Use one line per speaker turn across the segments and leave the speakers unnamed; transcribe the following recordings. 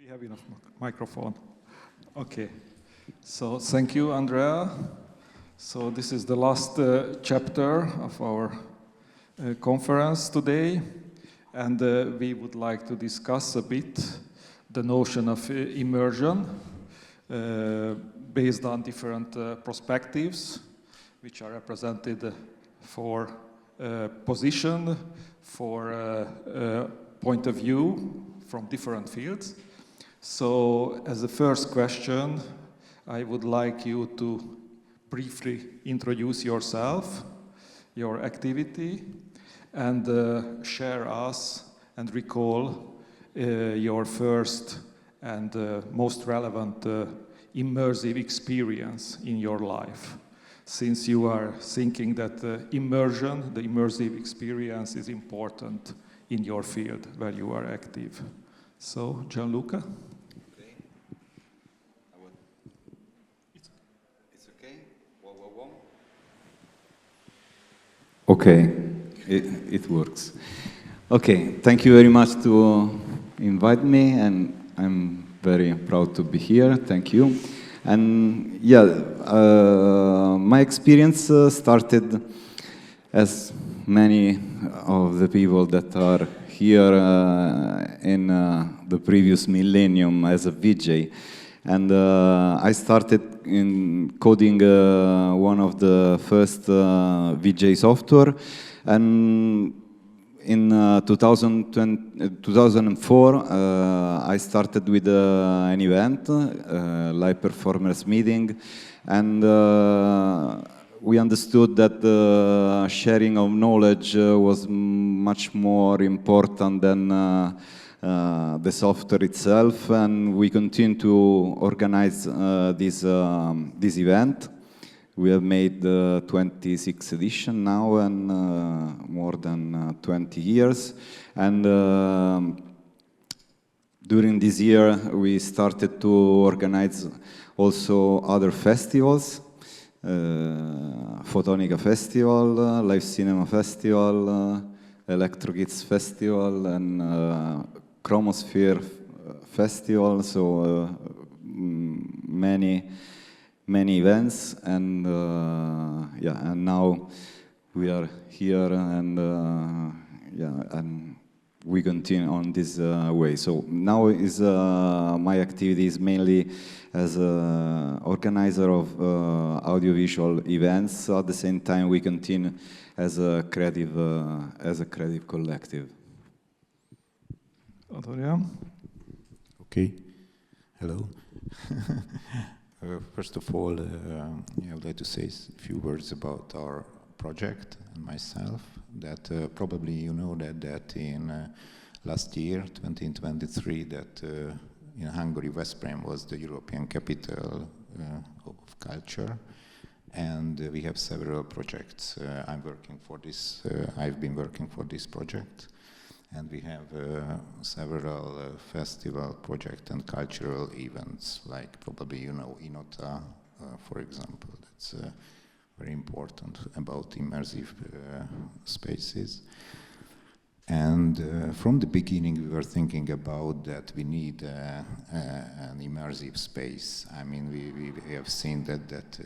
We have enough microphone. Okay. So thank you, Andrea. So this is the last chapter of our conference today, and we would like to discuss a bit the notion of immersion based on different perspectives, which are represented for position, for point of view from different fields. So as the first question, I would like you to briefly introduce yourself, your activity, and share us and recall your first and most relevant immersive experience in your life. Since you are thinking that immersion, the immersive experience is important in your field where you are active. So, Gianluca?
Okay. It's okay? Whoa, whoa, whoa. Okay, it works. Okay, thank you very much to invite me, and I'm very proud to be here. Thank you. And yeah, my experience started as many of the people that are here in the previous millennium as a VJ. And I started in coding one of the first VJ software. And in 2004, I started with an event, live performance meeting, and we understood that the sharing of knowledge was much more important than the software itself, and we continue to organize this event. We have made the 26th edition now, and more than 20 years. And during this year, we started to organize also other festivals. Photonica Festival, Live Cinema Festival, Electro Kids Festival, and Chromosphere Festival, so many events, and yeah, and now we are here, and yeah, and we continue on this way. So now is my activity is mainly as an organizer of audiovisual events. At the same time, we continue as a creative collective.
Adorján?
Okay. Hello. First of all, I would like to say a few words about our project and myself. That probably you know that in last year, 2023, that in Hungary, Veszprém was the European capital of culture, and we have several projects. I'm working for this. I've been working for this project, and we have several festival project and cultural events, like probably you know INOTA, for example. That's very important about immersive spaces. And from the beginning, we were thinking about that we need an immersive space. I mean, we have seen that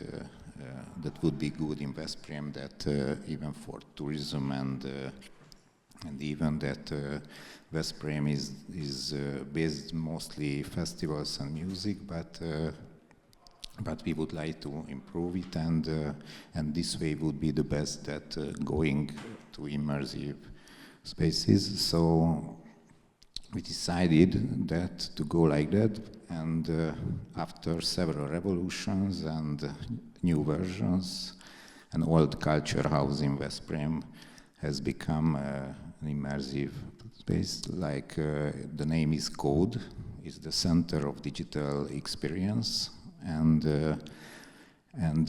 would be good in Veszprém, that even for tourism and even that Veszprém is based mostly festivals and music, but we would like to improve it, and this way would be the best that going to immersive spaces. So we decided that to go like that, and after several revolutions and new versions, an old culture house in Veszprém has become an immersive space. Like the name is Code, is the center of digital experience, and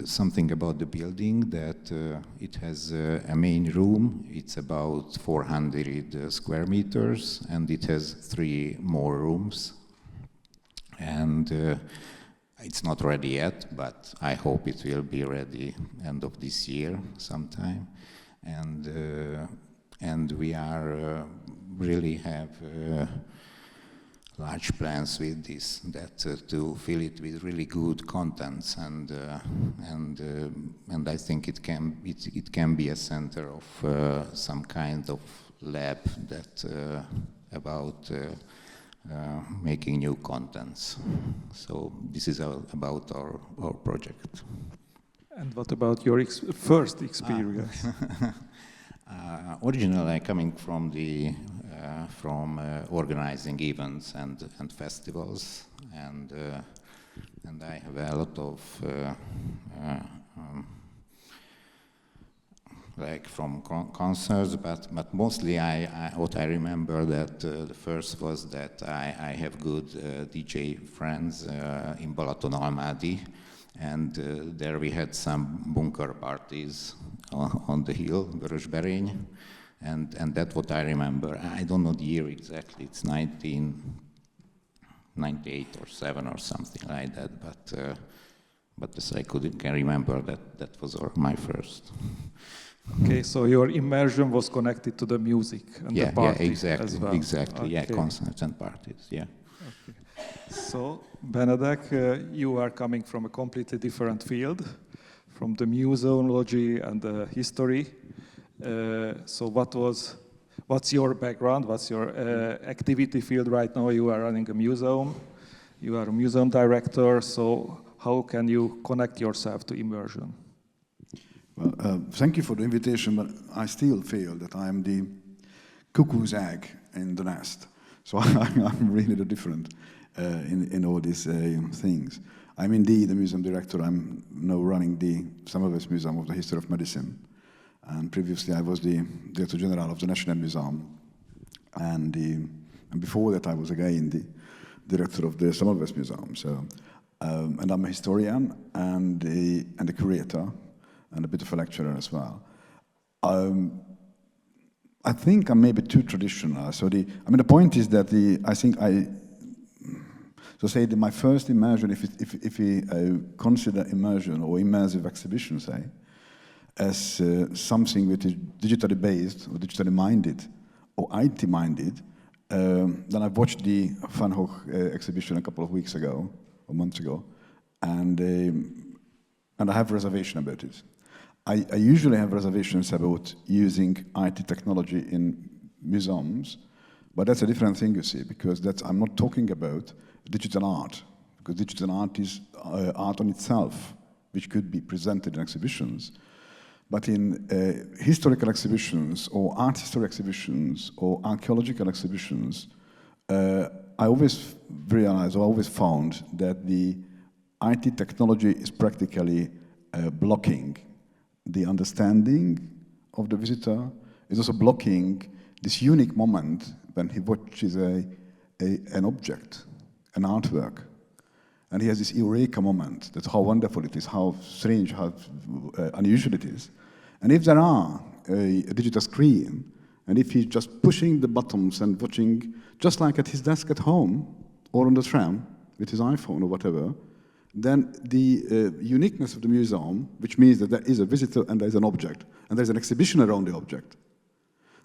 something about the building that it has a main room. It's about 400 square meters, and it has 3 more rooms. And it's not ready yet, but I hope it will be ready end of this year sometime. And we are really have large plans with this, that to fill it with really good contents, and I think it can be a center of some kind of lab that about making new contents. So this is about our project.
And what about your first experience?
Originally, coming from the organizing events and festivals, and I have a lot of like from concerts, but mostly what I remember that the first was that I have good DJ friends in Balatonalmádi, and there we had some bunker parties on the hill, Veszprém, and that's what I remember. I don't know the year exactly, it's 1998 or 7 or something like that, but as I can remember that was my first.
Okay, so your immersion was connected to the music and the party
exactly,
as well.
Exactly,
Okay.
yeah, concerts and parties, yeah.
Okay. So, Benedek, you are coming from a completely different field, from the museumology and the history. So what's your background? What's your activity field right now? You are running a museum. You are a museum director. So how can you connect yourself to immersion?
Well, thank you for the invitation, but I still feel that I am the cuckoo's egg in the nest. So I'm really the different in all these things. I'm indeed the museum director. I'm now running the Semmelweis Museum of the History of Medicine. And previously I was the Director General of the National Museum. And before that I was again the Director of the Semmelweis Museum. So, and I'm a historian and a curator, and a bit of a lecturer as well. I think I'm maybe too traditional. So the point is that my first immersion, if we consider immersion or immersive exhibition, say, as something which is digitally based or digitally minded or IT minded, then I watched the Van Gogh exhibition a couple of weeks ago or months ago, and I have reservation about it. I usually have reservations about using IT technology in museums, but that's a different thing, you see, because I'm not talking about digital art, because digital art is art on itself, which could be presented in exhibitions. But in historical exhibitions, or art history exhibitions, or archaeological exhibitions, I always realized, or always found that the IT technology is practically blocking the understanding of the visitor. Is also blocking this unique moment when he watches an object, an artwork, and he has this eureka moment, that's how wonderful it is, how strange, how unusual it is. And if there are a digital screen, and if he's just pushing the buttons and watching, just like at his desk at home, or on the tram, with his iPhone or whatever, then the uniqueness of the museum, which means that there is a visitor and there is an object, and there's an exhibition around the object.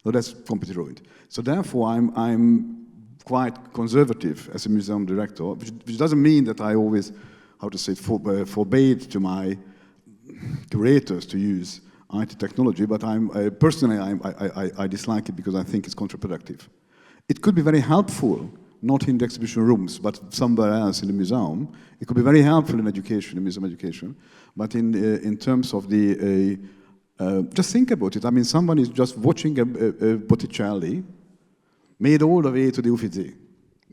So that's completely ruined. So therefore, I'm quite conservative as a museum director, which doesn't mean that I always, forbade to my curators to use IT technology, but personally I dislike it because I think it's counterproductive. It could be very helpful, not in the exhibition rooms, but somewhere else in the museum. It could be very helpful in education, in museum education, but in terms of the, just think about it. I mean, someone is just watching a Botticelli, made all the way to the Uffizi,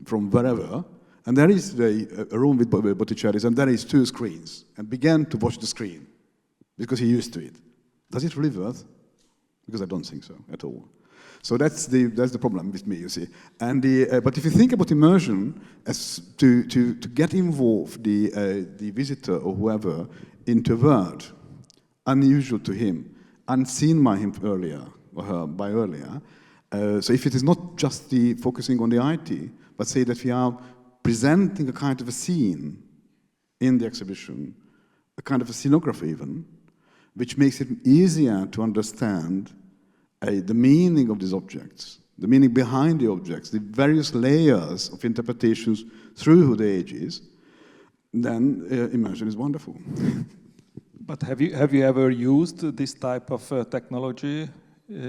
from wherever, and there is a room with Botticellis, and there is 2 screens, and began to watch the screen, because he used to it. Does it really worth? Because I don't think so at all. So that's the problem with me, you see. And but if you think about immersion as to get involved the visitor or whoever into a world unusual to him, unseen by him earlier or her by earlier. So if it is not just the focusing on the IT, but say that we are presenting a kind of a scene in the exhibition, a kind of a scenography even, which makes it easier to understand the meaning of these objects, the meaning behind the objects, the various layers of interpretations through the ages, then immersion is wonderful.
But have you ever used this type of technology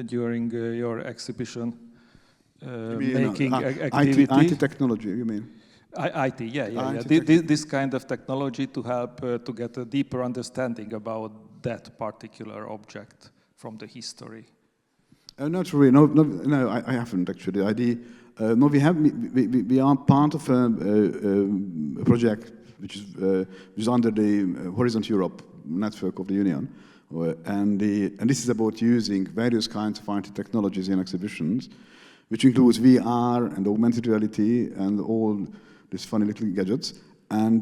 during your exhibition making activity?
IT technology, you mean?
IT, yeah. This kind of technology to help to get a deeper understanding about that particular object from the history.
Not really. No, I haven't actually. No, we are part of a project which is under the Horizon Europe network of the Union, and this is about using various kinds of IT technologies in exhibitions, which includes VR and augmented reality and all these funny little gadgets. And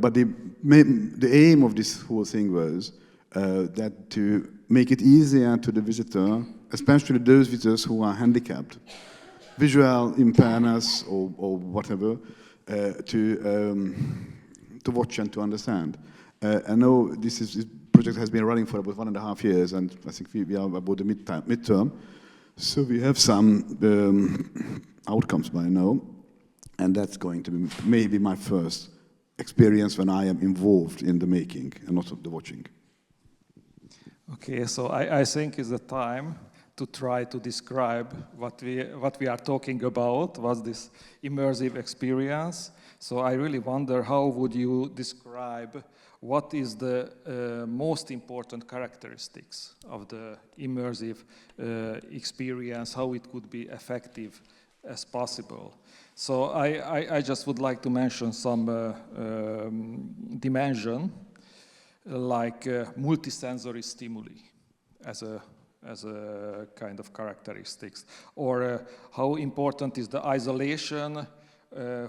but the aim of this whole thing was that to make it easier to the visitor, especially those visitors who are handicapped, visual impairments or whatever, to watch and to understand. I know this project has been running for about 1.5 years, and I think we are about the midterm. So we have some outcomes by now, and that's going to be maybe my first experience when I am involved in the making and not the watching.
Okay, so I think it's the time to try to describe what we are talking about, was this immersive experience. So I really wonder, how would you describe what is the most important characteristics of the immersive experience, how it could be effective as possible. So I just would like to mention some dimension, like multisensory stimuli as a kind of characteristics, or how important is the isolation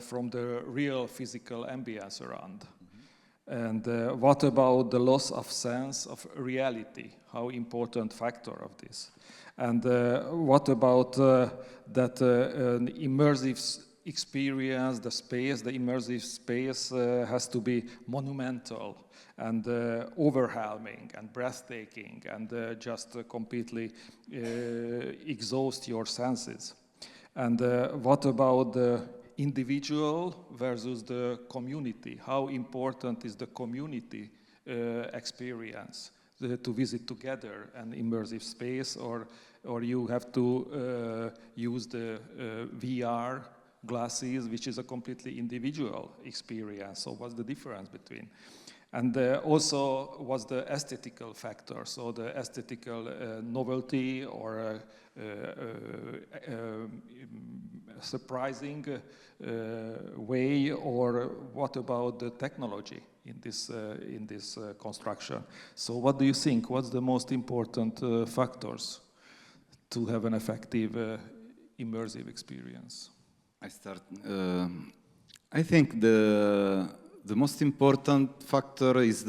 from the real physical ambience around. And what about the loss of sense of reality? How important factor of this? And what about that an immersive experience, the immersive space has to be monumental and overwhelming and breathtaking and just completely exhaust your senses. And what about the individual versus the community? How important is the community experience to visit together an immersive space, or you have to use the VR glasses, which is a completely individual experience? So what's the difference between? And also, what's the aesthetical factor? So the aesthetical novelty or surprising way, or what about the technology in this construction? So what do you think? What's the most important factors to have an effective immersive experience?
I think the most important factor is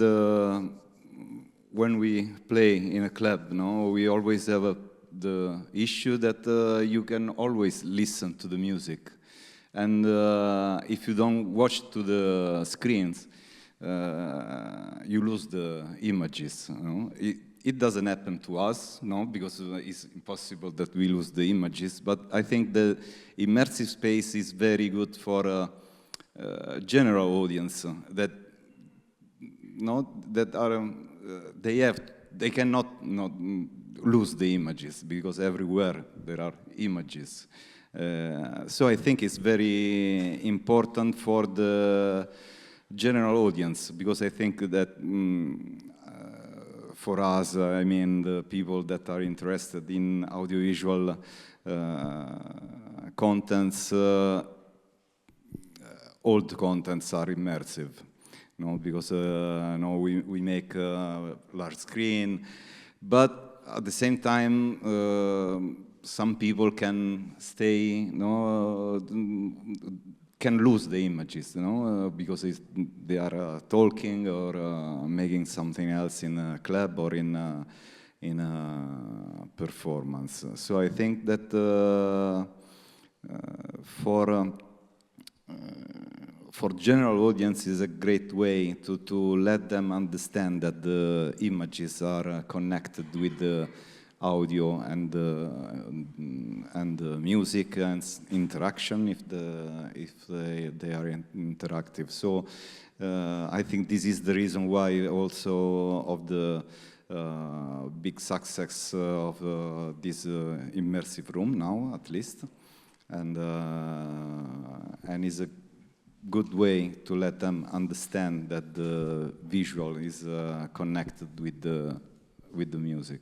when we play in a club, no? We always have the issue that you can always listen to the music. And if you don't watch to the screens, you lose the images. No? It doesn't happen to us, no, because it's impossible that we lose the images. But I think the immersive space is very good for a general audience that they cannot lose the images, because everywhere there are images. So I think it's very important for the general audience, because I think that for us, I mean, the people that are interested in audiovisual contents, all the contents are immersive, because we make a large screen, but at the same time, some people can stay, can lose the images, because they are talking or making something else in a club or in a performance. So I think that for general audience is a great way to let them understand that the images are connected with audio and music and interaction if they are interactive. So I think this is the reason why also of the big success of this immersive room now, at least, and is a good way to let them understand that the visual is connected with the music.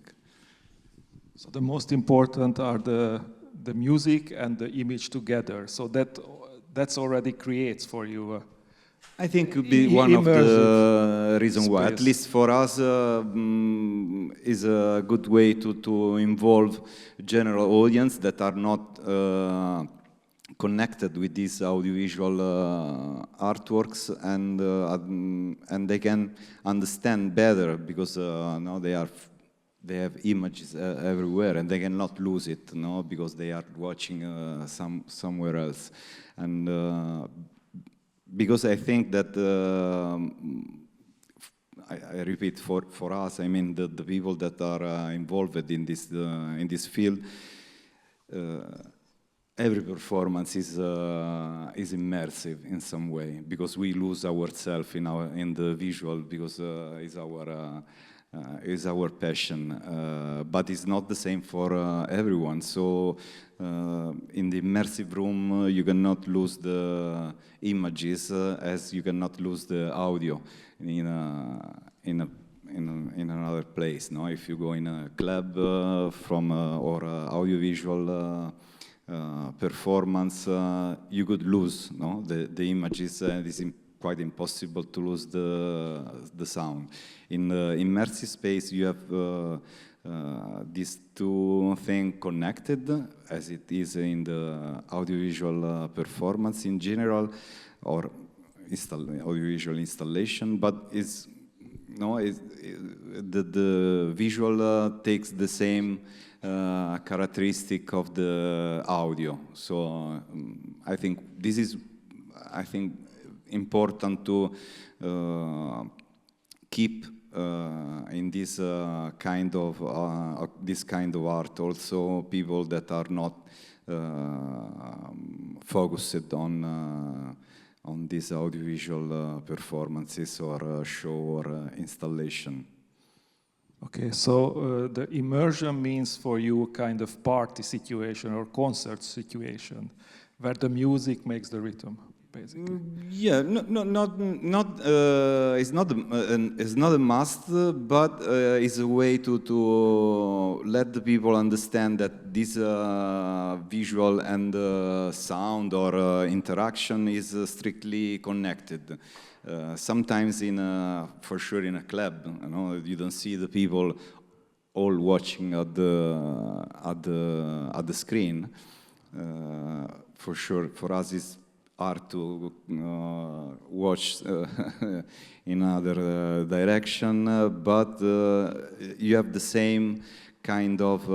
So the most important are the music and the image together. So that's already creates for you.
I think it would be one of the reasons why, at
space.
least for us, is a good way to involve general audience that are not connected with these audiovisual artworks, and they can understand better because now they have images everywhere, and they cannot lose it, no, because they are watching somewhere else, and because I think that I repeat, for us, I mean the people that are involved in this field. Every performance is immersive in some way, because we lose ourselves in the visual, because is our passion, but it's not the same for everyone. So in the immersive room, you cannot lose the images as you cannot lose the audio in another place. No, if you go in a club or audiovisual performance, you could lose, no, the images. It is quite impossible to lose the sound. In the immersive space, you have these two things connected, as it is in the audiovisual performance in general, or audiovisual installation, but the visual takes the same characteristic of the audio. So I think this is, important to keep in this kind of art also people that are not focused on these audiovisual performances or show or installation.
Okay, so the immersion means for you a kind of party situation or concert situation, where the music makes the rhythm, basically.
Yeah, it's not a must, but it's a way to let the people understand that this visual and sound or interaction is strictly connected. Sometimes for sure in a club, you don't see the people all watching at the screen. For sure, for us it's hard to watch in other direction, but you have the same kind of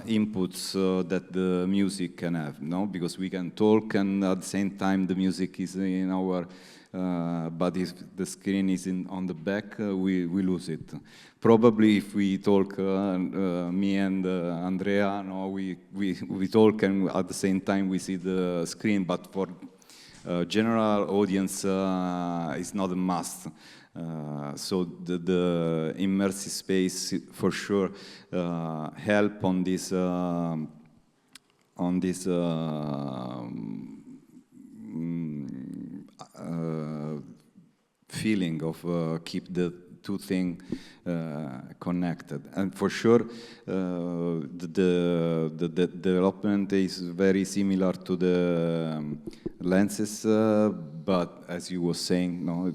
inputs that the music can have, no? Because we can talk, and at the same time the music is in our. But if the screen is on the back, we lose it. Probably if we talk, me and Andrea, no, we talk, and at the same time we see the screen. But for general audience, it's not a must. So the immersive space for sure help on this feeling of keep the two things connected, and for sure the development is very similar to the lenses, but as you were saying, no,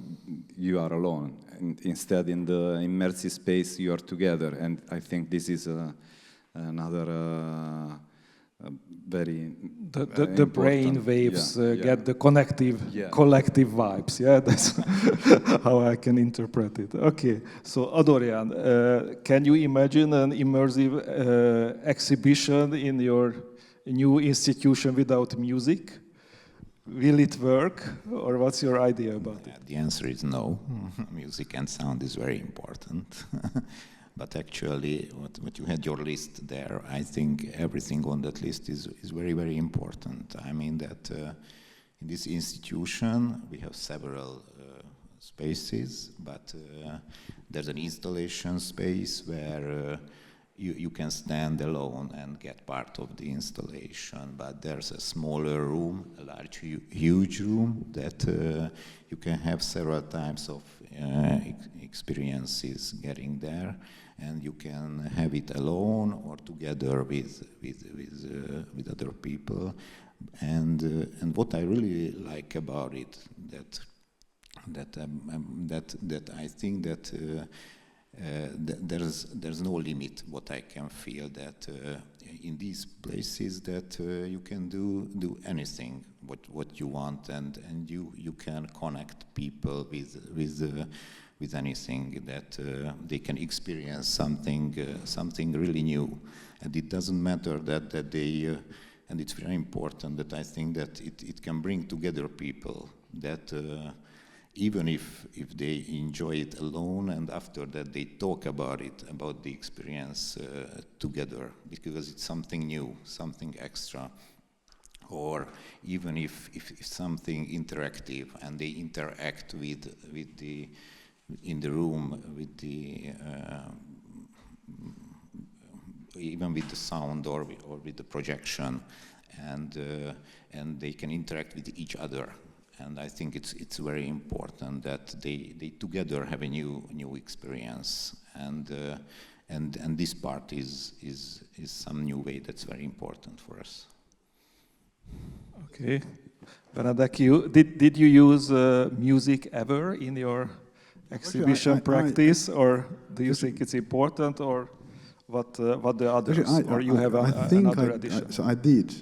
you are alone, and instead in the immersive space you are together, and I think this is another very
the brain waves get the collective vibes. Yeah, that's how I can interpret it. Okay, so Adorján, can you imagine an immersive exhibition in your new institution without music? Will it work, or what's your idea about it?
The answer is no. Music and sound is very important. but actually what you had your list there, I think everything on that list is very, very important. I mean that in this institution we have several spaces, but there's an installation space where you can stand alone and get part of the installation, but there's a smaller room, a large, huge room that you can have several types of experiences getting there, and you can have it alone or together with other people. And what I really like about it, that I think that there's no limit what I can feel, that in these places that you can do anything what you want, and you can connect people with anything, that they can experience something really new, and it doesn't matter that they and it's very important that I think that it can bring together people, that even if they enjoy it alone, and after that they talk about it, about the experience together, because it's something new, something extra. Or even if something interactive, and they interact with the in the room, with the even with the sound or with the projection, and they can interact with each other. And I think it's very important that they together have a new experience, and this part is some new way that's very important for us.
Okay, Benedek, did you use music ever in your exhibition practice, or do you think it's important, or what the others,
actually,
or you have another addition?
So I did,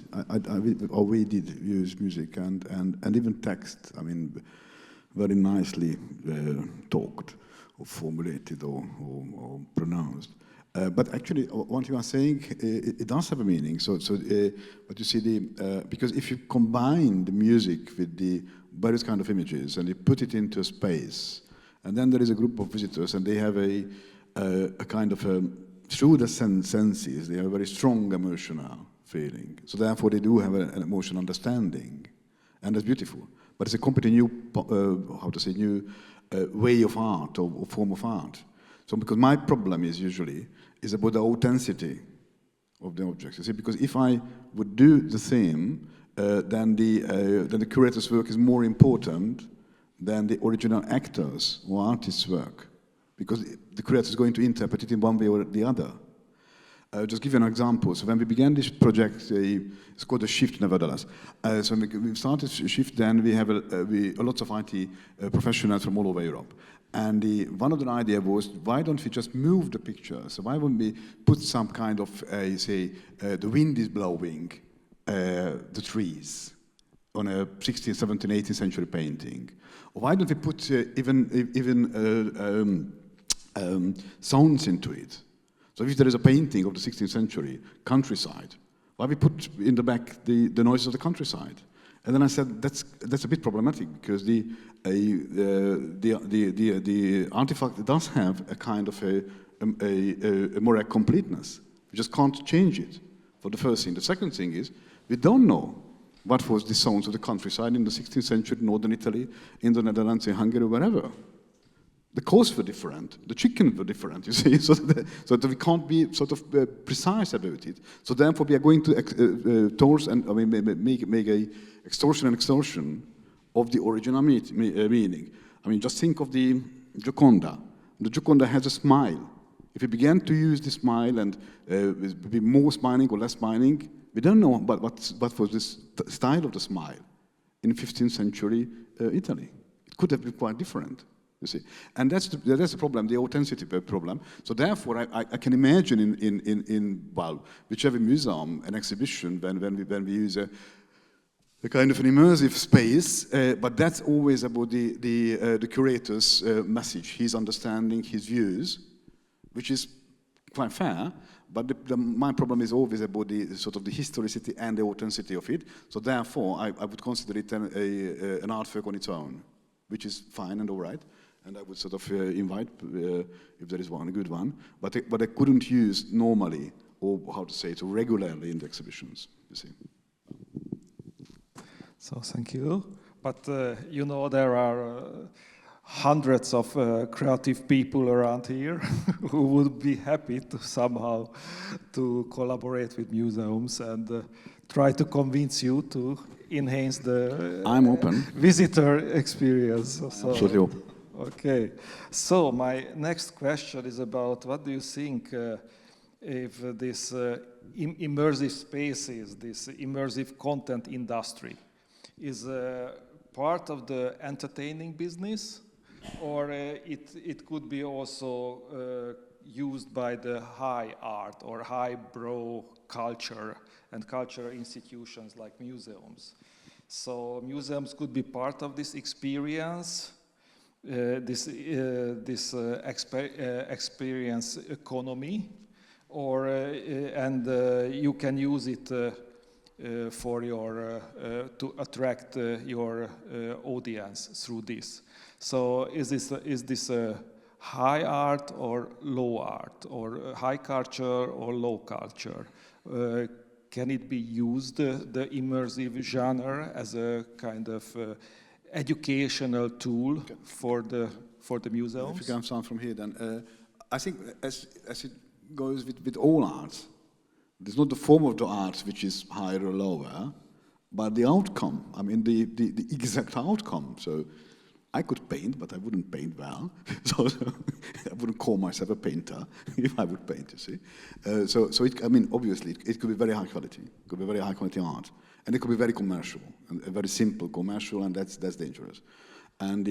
or we did use music and even text. I mean, very nicely talked or formulated or pronounced. But actually, what you are saying, it does have a meaning. But you see, because if you combine the music with the various kind of images and you put it into a space, and then there is a group of visitors, and they have a kind of through the senses, they have a very strong emotional feeling. So therefore, they do have an emotional understanding, and that's beautiful. But it's a completely new, new way of art or form of art. So because my problem is usually about the authenticity of the objects. You see, because if I would do the same, then the curator's work is more important than the original actors or artist's work, because the curator is going to interpret it in one way or the other. Just give you an example. So when we began this project, it's called a Shift, nevertheless. So when we started Shift, then we have a lot of IT professionals from all over Europe. And one of the ideas was, why don't we just move the picture? So why wouldn't we put some kind of, the wind is blowing the trees on a 16th, 17th, 18th century painting? Or why don't we put even sounds into it? So if there is a painting of the 16th century countryside, why we put in the back the noises of the countryside? And then I said, that's a bit problematic, because the artifact does have a kind of a moral completeness. We just can't change it, for the first thing. The second thing is, we don't know what was the sounds of the countryside in the 16th century, northern Italy, in the Netherlands, in Hungary, wherever. The cows were different, the chickens were different, you see, so that we can't be sort of precise about it. So therefore we are going to make a extortion of the original meaning. I mean, just think of the Gioconda. The Gioconda has a smile. If we began to use the smile and be more smiling or less smiling, we don't know what was this style of the smile in 15th century Italy. It could have been quite different. You see, and that's the problem, the authenticity problem. So therefore, I can imagine in whichever museum, an exhibition, when we use a kind of an immersive space, but that's always about the curator's message, his understanding, his views, which is quite fair. But my problem is always about the sort of the historicity and the authenticity of it. So therefore, I would consider it an artwork on its own, which is fine and all right. and I would sort of invite if there is one, a good one, but I couldn't use normally, or how to say it, regularly in the exhibitions, you see.
So thank you. But you know, there are hundreds of creative people around here who would be happy to somehow to collaborate with museums and try to convince you to enhance the
I'm open.
Visitor experience. So,
Absolutely open.
Okay. So my next question is about what do you think if this immersive spaces, this immersive content industry is part of the entertaining business, or it could be also used by the high art or highbrow culture and cultural institutions like museums. So museums could be part of this experience, this experience economy, or and you can use it for your to attract your audience through this. So is this a high art or low art, or high culture or low culture? Can it be used, the immersive genre, as a kind of educational tool for the museums?
If you can start from here, then I think as it goes with all arts, it's not the form of the art which is higher or lower, but the outcome. I mean, the exact outcome. So I could paint, but I wouldn't paint well. So I wouldn't call myself a painter if I would paint, you see. So I mean, obviously, it could be very high quality. It could be very high quality art. And it could be very commercial, and very simple commercial, and that's dangerous. And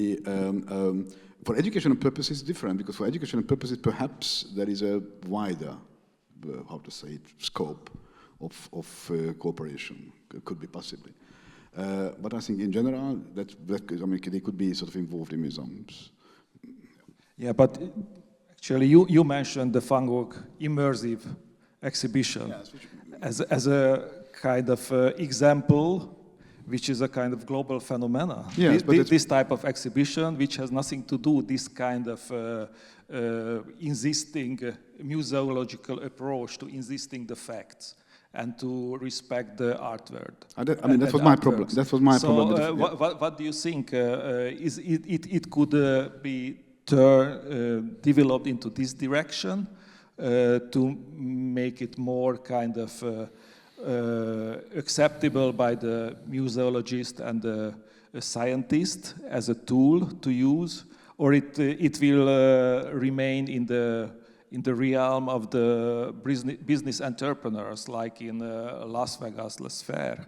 for educational purposes, it's different, because for educational purposes, perhaps there is a wider, how to say it, scope of cooperation, could be possibly. But I think in general, I mean, they could be sort of involved in museums.
Yeah, but actually you mentioned the Van Gogh immersive exhibition as a kind of example, which is a kind of global phenomena.
Yes,
this type of exhibition, which has nothing to do with this kind of insisting museological approach to insisting the facts and to respect the art world.
I mean, that was my problem. That was my problem.
So, what do you think? Is it could be developed into this direction to make it more kind of acceptable by the museologist and the scientist as a tool to use, or it will remain in the realm of the business entrepreneurs, like in Las Vegas, FLxER,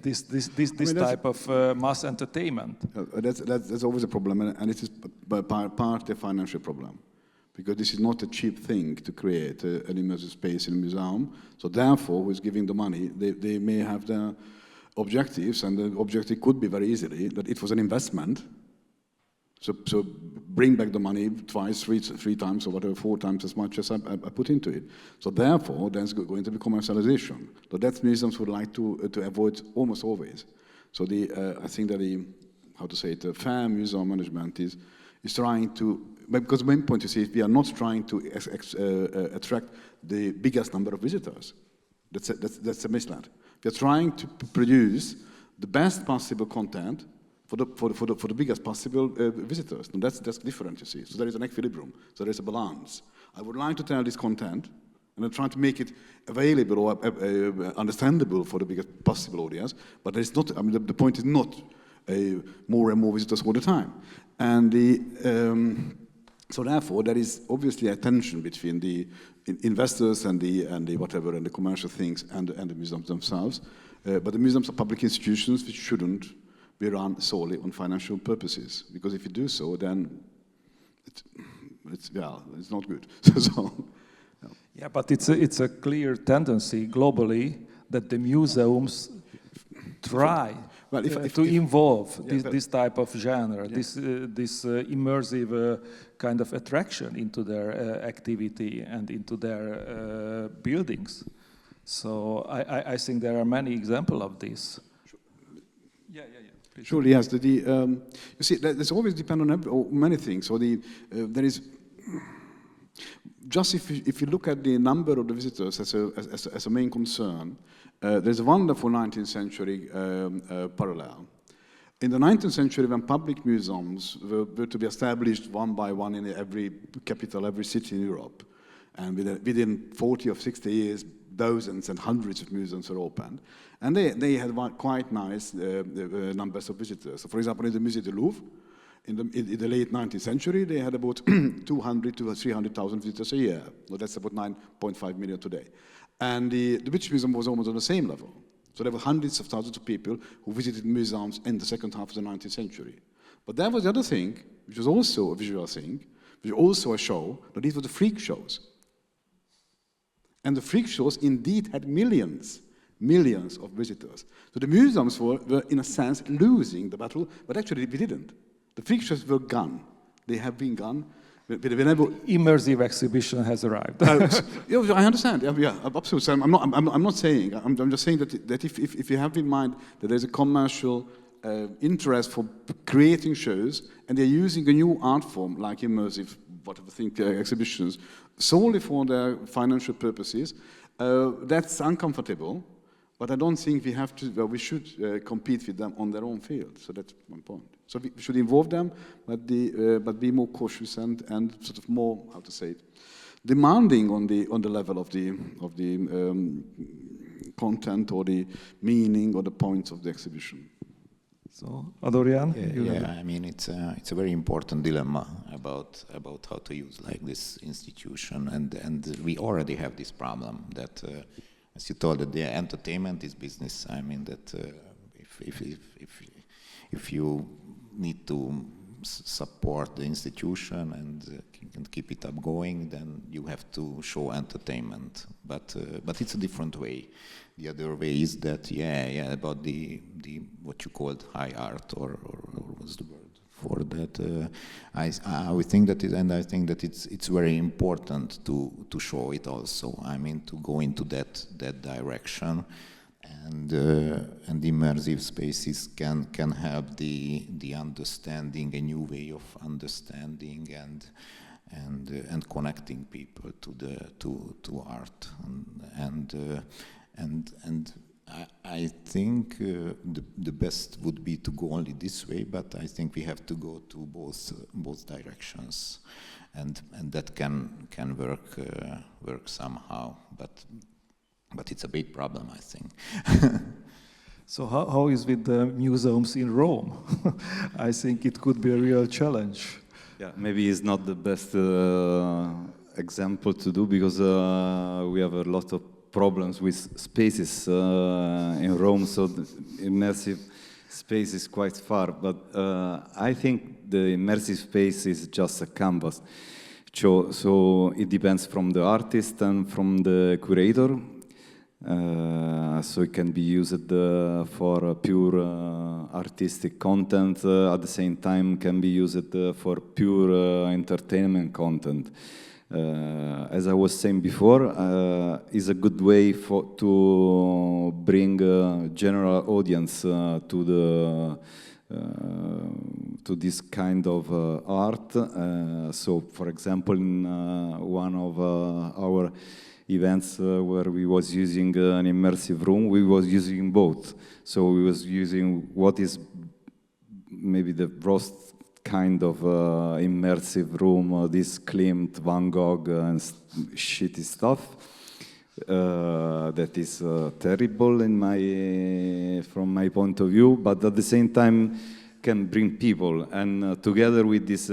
this type of mass entertainment.
That's always a problem, and it is part a financial problem, because this is not a cheap thing to create an immersive space in a museum. So therefore, who is giving the money, they may have the objectives, and the objective could be very easily that it was an investment. So bring back the money twice, three times, or whatever, 4 times as much as I put into it. So therefore, there's going to be commercialization. So that museums would like to avoid almost always. So I think that the fair museum management is trying to, because the main point is, we are not trying to attract the biggest number of visitors. That's a mislead. We are trying to produce the best possible content for the biggest possible visitors. And that's different, you see. So there is an equilibrium. So there is a balance. I would like to tell this content, and I'm trying to make it available or understandable for the biggest possible audience. But it's not. I mean, the point is not more and more visitors all the time. And so therefore, there is obviously a tension between the investors and the commercial things and the museums themselves. But the museums are public institutions which shouldn't be run solely on financial purposes, because if you do so, then it's not good.
Yeah, but it's a clear tendency globally that the museums try to involve this type of genre, this immersive kind of attraction into their activity and into their buildings. So I think there are many examples of this.
Surely, yes. You see, there's always depend on many things. Or there is just if you look at the number of the visitors as a main concern, there's a wonderful 19th century parallel. In the 19th century, when public museums were to be established one by one in every capital, every city in Europe, and within 40 or 60 years, dozens and hundreds of museums were opened, and they had quite nice numbers of visitors. So, for example, in the Musée du Louvre, in the late 19th century, they had about 200 to 300,000 visitors a year. So that's about 9.5 million today. And the British Museum was almost on the same level. So there were hundreds of thousands of people who visited museums in the second half of the 19th century. But that was the other thing, which was also a visual thing, which was also a show, that these were the freak shows. And the freak shows indeed had millions of visitors. So the museums were in a sense, losing the battle, but actually we didn't. The freak shows were gone. They have been gone.
Immersive exhibition has arrived.
Yeah, I understand. Yeah, absolutely. So I'm not saying. I'm just saying that if you have in mind that there's a commercial interest for creating shows, and they're using a new art form like immersive, whatever thing, exhibitions, solely for their financial purposes, that's uncomfortable. But I don't think we have to. Well, we should compete with them on their own field. So that's one point. So we should involve them, but be more cautious and sort of more, how to say it, demanding on the level of the content or the meaning or the points of the exhibition.
So, Adorján?
Yeah, I mean, it's a very important dilemma about how to use like this institution, and we already have this problem that, as you told, that the entertainment is business. I mean that if you need to support the institution and keep it up going, then you have to show entertainment. But it's a different way. The other way is that about the what you called high art or what's the word for that? I would think that I think that it's very important to show it also. I mean, to go into that direction. And immersive spaces can help the understanding, a new way of understanding and connecting people to art, and I think the best would be to go only this way, but I think we have to go to both directions, and that can work somehow, but it's a big problem, I think.
So how is with the museums in Rome? I think it could be a real challenge.
Yeah, maybe it's not the best example to do, because we have a lot of problems with spaces in Rome, so the immersive space is quite far. But I think the immersive space is just a canvas. So it depends from the artist and from the curator. So it can be used for pure artistic content, at the same time can be used for pure entertainment content. As I was saying before, is a good way to bring a general audience to this kind of art. So, for example, in one of our events where we was using an immersive room, we was using both. So we was using what is maybe the worst kind of immersive room, this Klimt, Van Gogh and shitty stuff. That is terrible from my point of view, but at the same time can bring people. And together with this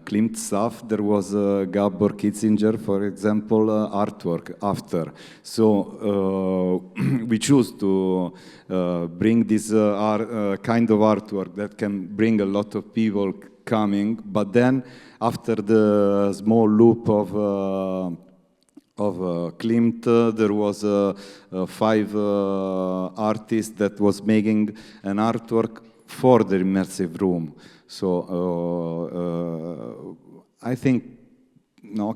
Klimt stuff, there was Gabor Kitzinger, for example, artwork after. So we choose to bring this kind of artwork that can bring a lot of people coming, but then after the small loop of Klimt, there was 5 artists that was making an artwork for the immersive room. So I think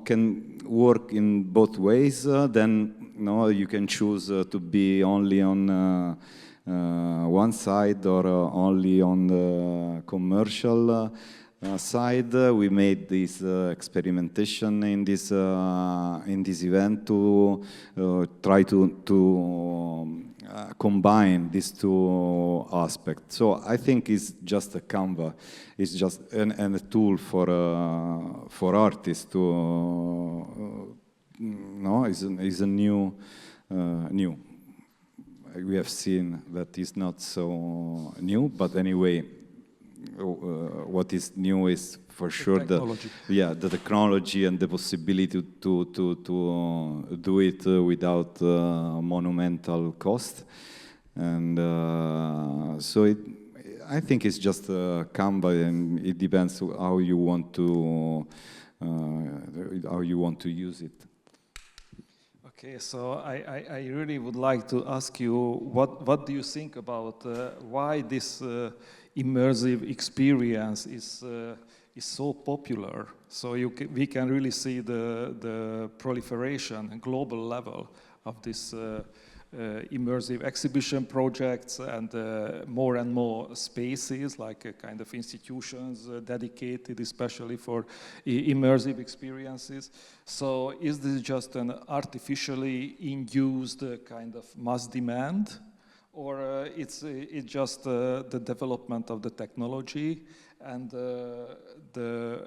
can work in both ways. Then you can choose to be only on one side or only on the commercial side. We made this experimentation in this event to try to combine these two aspects. So I think it's just a Canva. It's just a tool for artists to is a new. We have seen that is not so new, but anyway, what is new is for sure the technology and the possibility to do it without monumental cost, and so I think it's just a Canva, and it depends how you want to use it.
Okay, so I really would like to ask you what do you think about why this immersive experience is so popular? So we can really see the proliferation at global level of this immersive exhibition projects and more spaces, like kind of institutions dedicated especially for immersive experiences. So is this just an artificially induced kind of mass demand, or it's just the development of the technology and the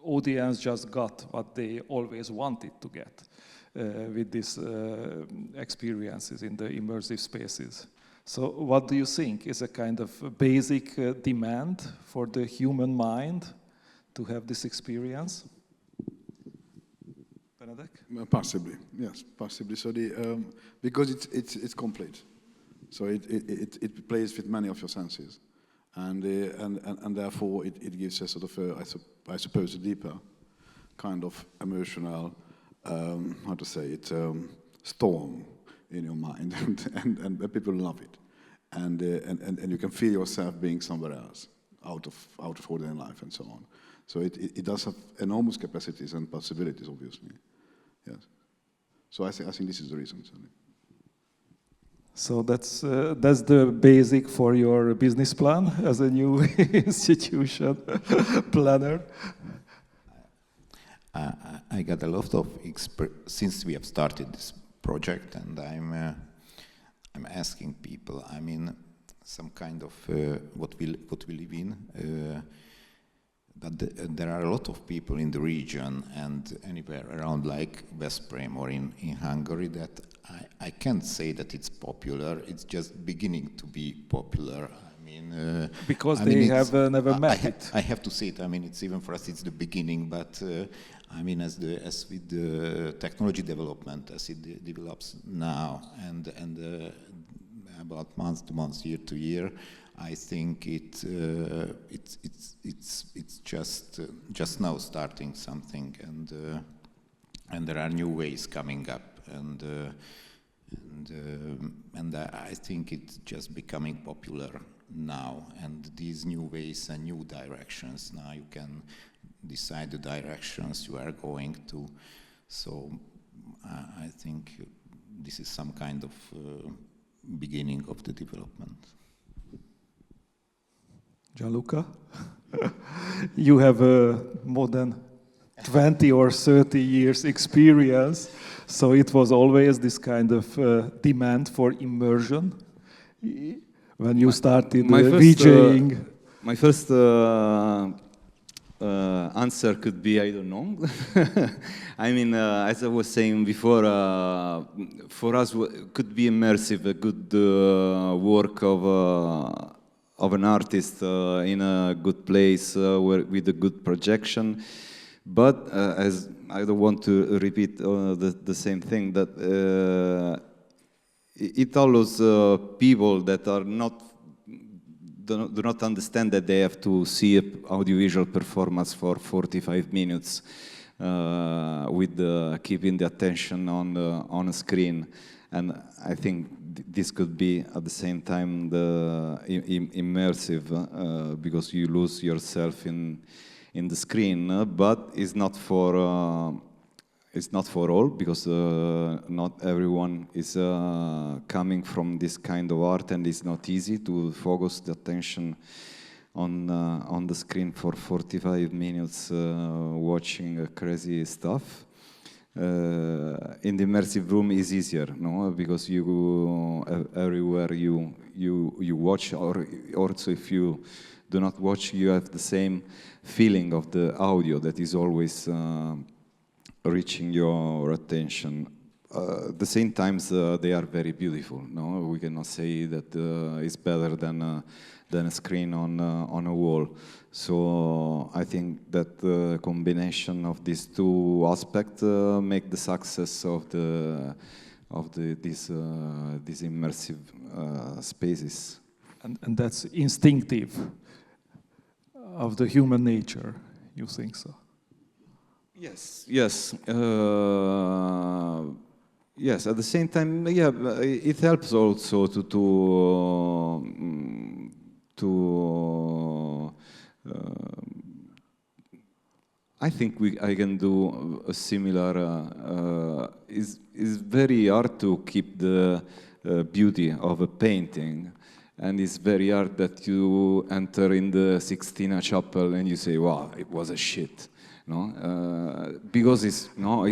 audience just got what they always wanted to get? With these experiences in the immersive spaces. So what do you think is a kind of basic demand for the human mind to have this experience? Benedek?
Possibly, yes, possibly. So because it's complete, so it plays with many of your senses, and therefore it gives a sort of I suppose a deeper kind of emotional how to say it, storm in your mind, and people love it, and you can feel yourself being somewhere else, out of ordinary life and so on. So it does have enormous capacities and possibilities, obviously. Yes. So I think this is the reason.
So that's the basic for your business plan as a new institution planner.
I got a lot of since we have started this project, and I'm asking people. I mean, some kind of what we live in, but there are a lot of people in the region and anywhere around, like Veszprém or in Hungary, that I can't say that it's popular. It's just beginning to be popular.
Because they have never met it.
I have to say it. I mean, it's even for us, it's the beginning. But I mean, as with the technology development, as it develops now, and about month to month, year to year, I think it's just now starting something, and there are new ways coming up, and I think it's just becoming popular now, and these new ways and new directions. Now you can decide the directions you are going to. So I think this is some kind of beginning of the development.
Gianluca, you have more than 20 or 30 years experience, so it was always this kind of demand for immersion. When you started VJing?
My first answer could be, I don't know. I mean, as I was saying before, for us, could be immersive, a good work of an artist in a good place with a good projection. But as I don't want to repeat the same thing, that it allows people that are do not understand that they have to see an audiovisual performance for 45 minutes with keeping the attention on a screen. And I think this could be at the same time the immersive because you lose yourself in the screen, but it's not for it's not for all, because not everyone is coming from this kind of art, and it's not easy to focus the attention on the screen for 45 minutes watching crazy stuff. In the immersive room is easier, no? Because you everywhere you watch, or also if you do not watch, you have the same feeling of the audio that is always reaching your attention. At the same time, they are very beautiful. No, we cannot say that it's better than a screen on a wall. So I think that the combination of these two aspects make the success of these immersive spaces.
And that's instinctive of the human nature. You think so?
Yes. Yes. Yes. At the same time, yeah, it helps also to I think I can do a similar. It's very hard to keep the beauty of a painting, and it's very hard that you enter in the Sixtina Chapel and you say, "Wow, it was a shit." No, because it's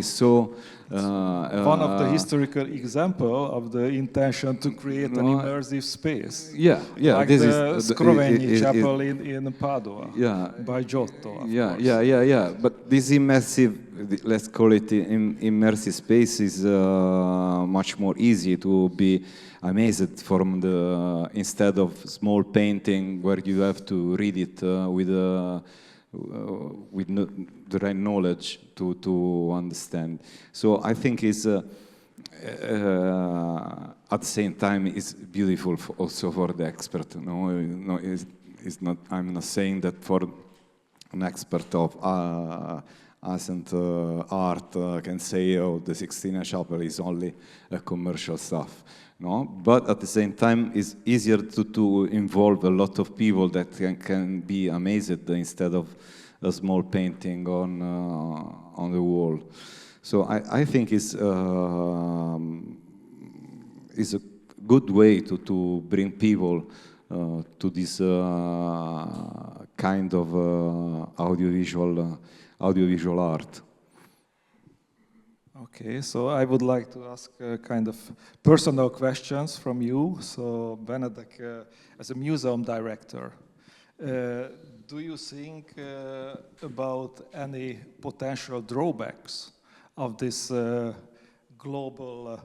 so.
One of the historical example of the intention to create an immersive space.
Yeah, yeah.
Like
this
the
is
Scrovegni Chapel in Padua.
Yeah.
By Giotto. Of
Yeah,
course.
yeah. But this immersive, let's call it immersive space, is much more easy to be amazed from the instead of small painting where you have to read it with the right knowledge to understand. So I think it's at the same time it's beautiful also for the expert. No, it's not. I'm not saying that for an expert of ancient art can say, "Oh, the Sixtina Chapel is only a commercial stuff." No, but at the same time, it's easier to involve a lot of people that can be amazed instead of a small painting on the wall. So I think it's a good way to bring people to this kind of audiovisual art.
Okay, so I would like to ask kind of personal questions from you. So Benedek, as a museum director, do you think about any potential drawbacks of this global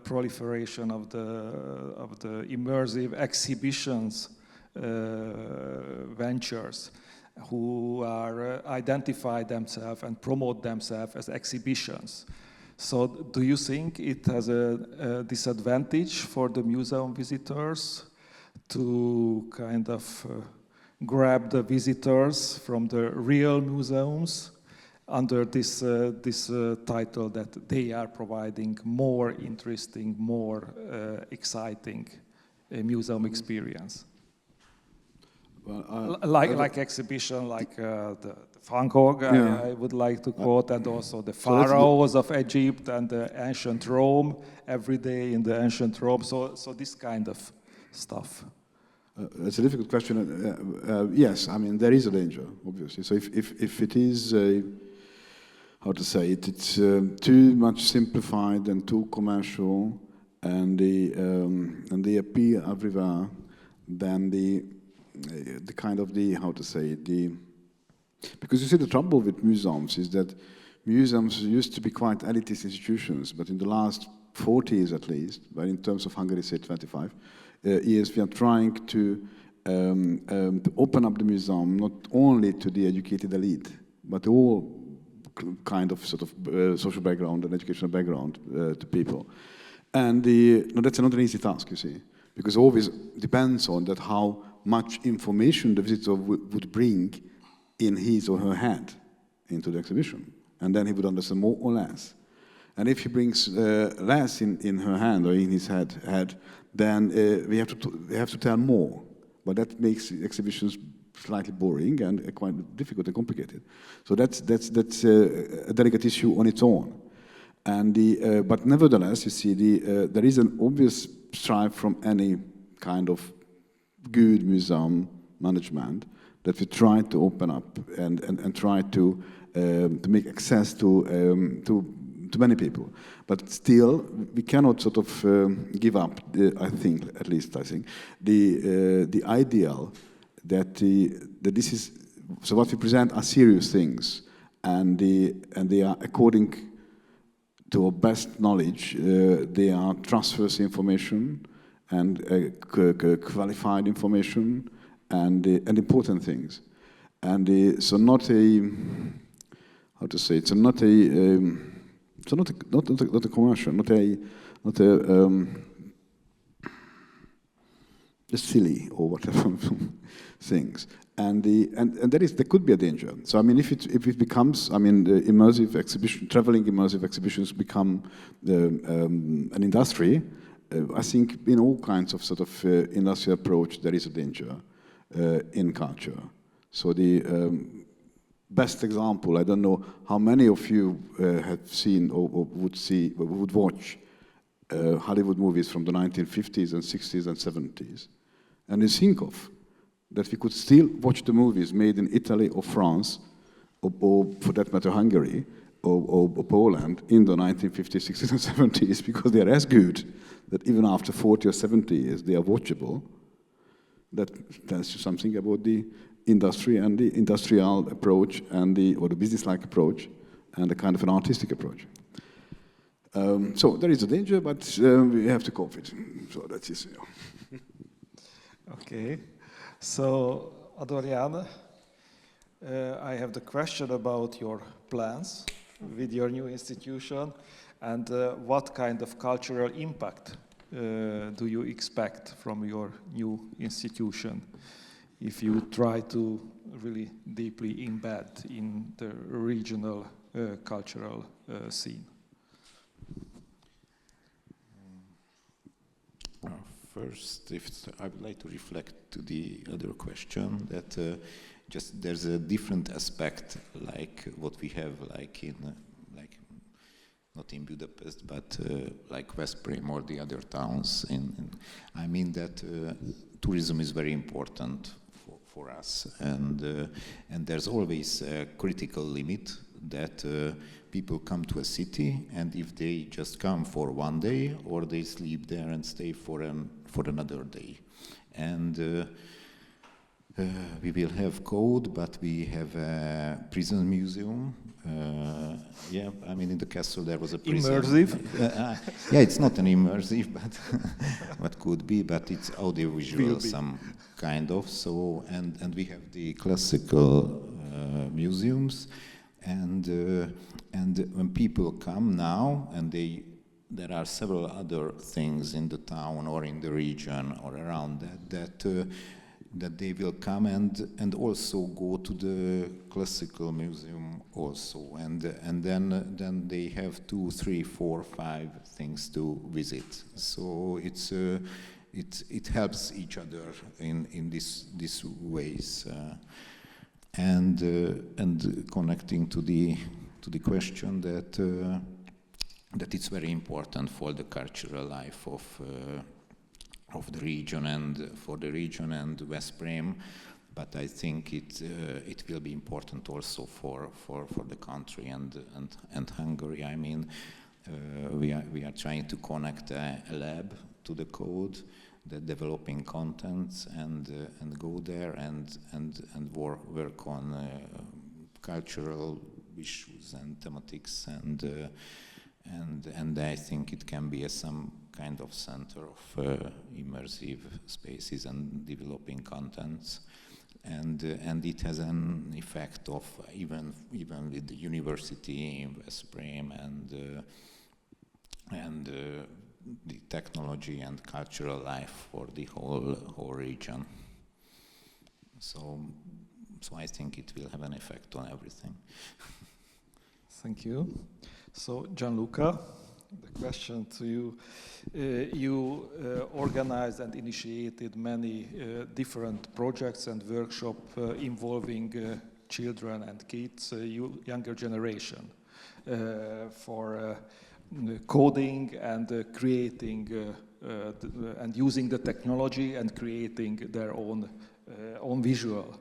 proliferation of the immersive exhibitions ventures, who are identify themselves and promote themselves as exhibitions? So do you think it has a disadvantage for the museum visitors to kind of grab the visitors from the real museums under this title that they are providing more interesting, more exciting museum experience?
Well,
like exhibition, like the Van Gogh,
Yeah.
I would like to quote, and also the pharaohs of Egypt and the ancient Rome, every day in the ancient Rome. So this kind of stuff.
It's a difficult question. Yes, I mean there is a danger, obviously. So if it is how to say it, it's too much simplified and too commercial, and they appear everywhere, then the kind of how to say it, because you see the trouble with museums is that museums used to be quite elitist institutions, but in the last 40 years at least, but in terms of Hungary, say 25 years, we are trying to open up the museum not only to the educated elite, but all kind of sort of social background and educational background to people. And that's not an easy task, you see, because it always depends on that how much information the visitor would bring in his or her head into the exhibition, and then he would understand more or less. And if he brings less in her hand or in his head, then we have to tell more. But that makes exhibitions slightly boring and quite difficult and complicated. So that's a delicate issue on its own. And but nevertheless, you see, there is an obvious strive from any kind of good museum management that we try to open up and try to make access to many people. But still, we cannot sort of give up, I think, the ideal that this is, so what we present are serious things, and they are according to our best knowledge, they are trustworthy information and qualified information and important things. And so not a, how to say, it's not a, so not a commercial, not a just silly or whatever things. And there could be a danger. So I mean, if it becomes, I mean, the immersive exhibition, traveling immersive exhibitions become an industry. I think in all kinds of sort of industrial approach, there is a danger in culture. So the best example, I don't know how many of you have seen or would watch Hollywood movies from the 1950s and 60s and 70s. And you think of that we could still watch the movies made in Italy or France, or for that matter Hungary, or Poland in the 1950s, 60s and 70s, because they are as good that even after 40 or 70 years they are watchable. That tells you something about the industry and the industrial approach and or the business-like approach and the kind of an artistic approach. So there is a danger, but we have to cope with it. So that is,
Okay, so Adorján, I have the question about your plans with your new institution, and what kind of cultural impact do you expect from your new institution if you try to really deeply embed in the regional cultural scene?
First, I would like to reflect to the other question that just there's a different aspect like what we have like in not in Budapest but like Veszprém or the other towns. I mean that tourism is very important for us, and there's always a critical limit that people come to a city, and if they just come for one day, or they sleep there and stay for another day. And we will have code, but we have a prison museum. Yeah, I mean in the castle there was a prison.
Immersive?
Yeah, it's not an immersive, but what could be, but it's audiovisual, some kind of. So and we have the classical museums. And when people come now, and there are several other things in the town or in the region or around that they will come and also go to the classical museum also, and then they have 2, 3, 4, 5 things to visit. So it helps each other in these ways. And connecting to the question that it's very important for the cultural life of the region and for the region and Veszprém, but I think it will be important also for the country and Hungary. I mean, we are trying to connect a lab to the code, the developing contents, and go there and work on cultural issues and thematics, and I think it can be some kind of center of immersive spaces and developing contents, and it has an effect of even with the university in Veszprém and the technology and cultural life for the whole region. So I think it will have an effect on everything.
Thank you. So Gianluca, the question to you. You organized and initiated many different projects and workshops involving children and kids, younger generation, for coding and creating and using the technology and creating their own visual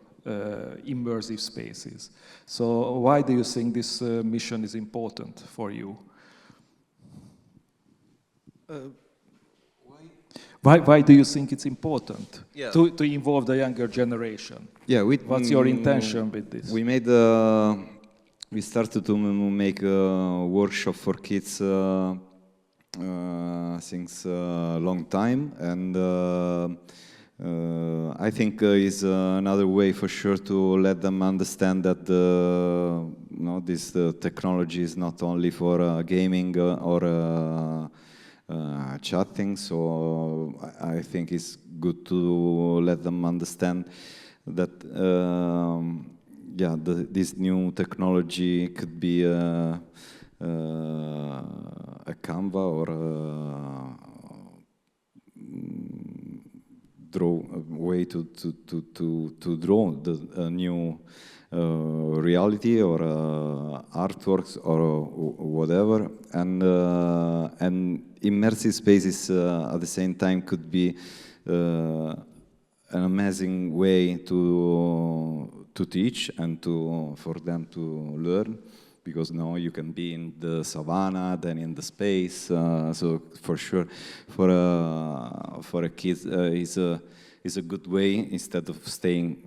immersive spaces. So why do you think this mission is important for you? Why do you think it's important to involve the younger generation?
Yeah,
what's your intention with this?
We started to make a workshop for kids since a long time, and I think is another way for sure to let them understand that this technology is not only for gaming or chatting. So I think it's good to let them understand that this new technology could be a Canva or a way to draw the new reality or artworks or whatever, and immersive spaces at the same time could be an amazing way to teach and for them to learn, because now you can be in the savannah, then in the space. So for sure, for a kid, is a good way instead of staying.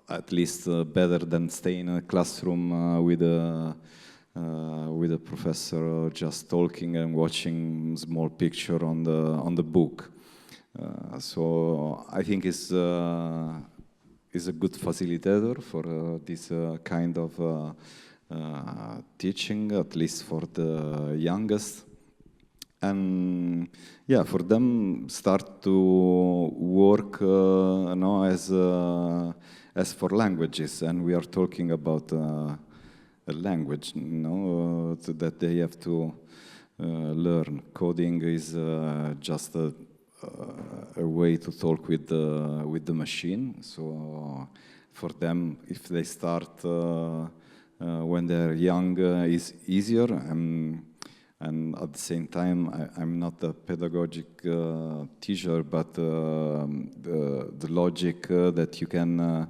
At least better than staying in a classroom with a professor just talking and watching small picture on the book. So I think is a good facilitator for this kind of teaching, at least for the youngest. And yeah, for them start to work as for languages, and we are talking about a language, that they have to learn. Coding is just a way to talk with the machine. So for them, if they start when they're young, is easier. And at the same time, I'm not a pedagogic teacher, but the logic that you can,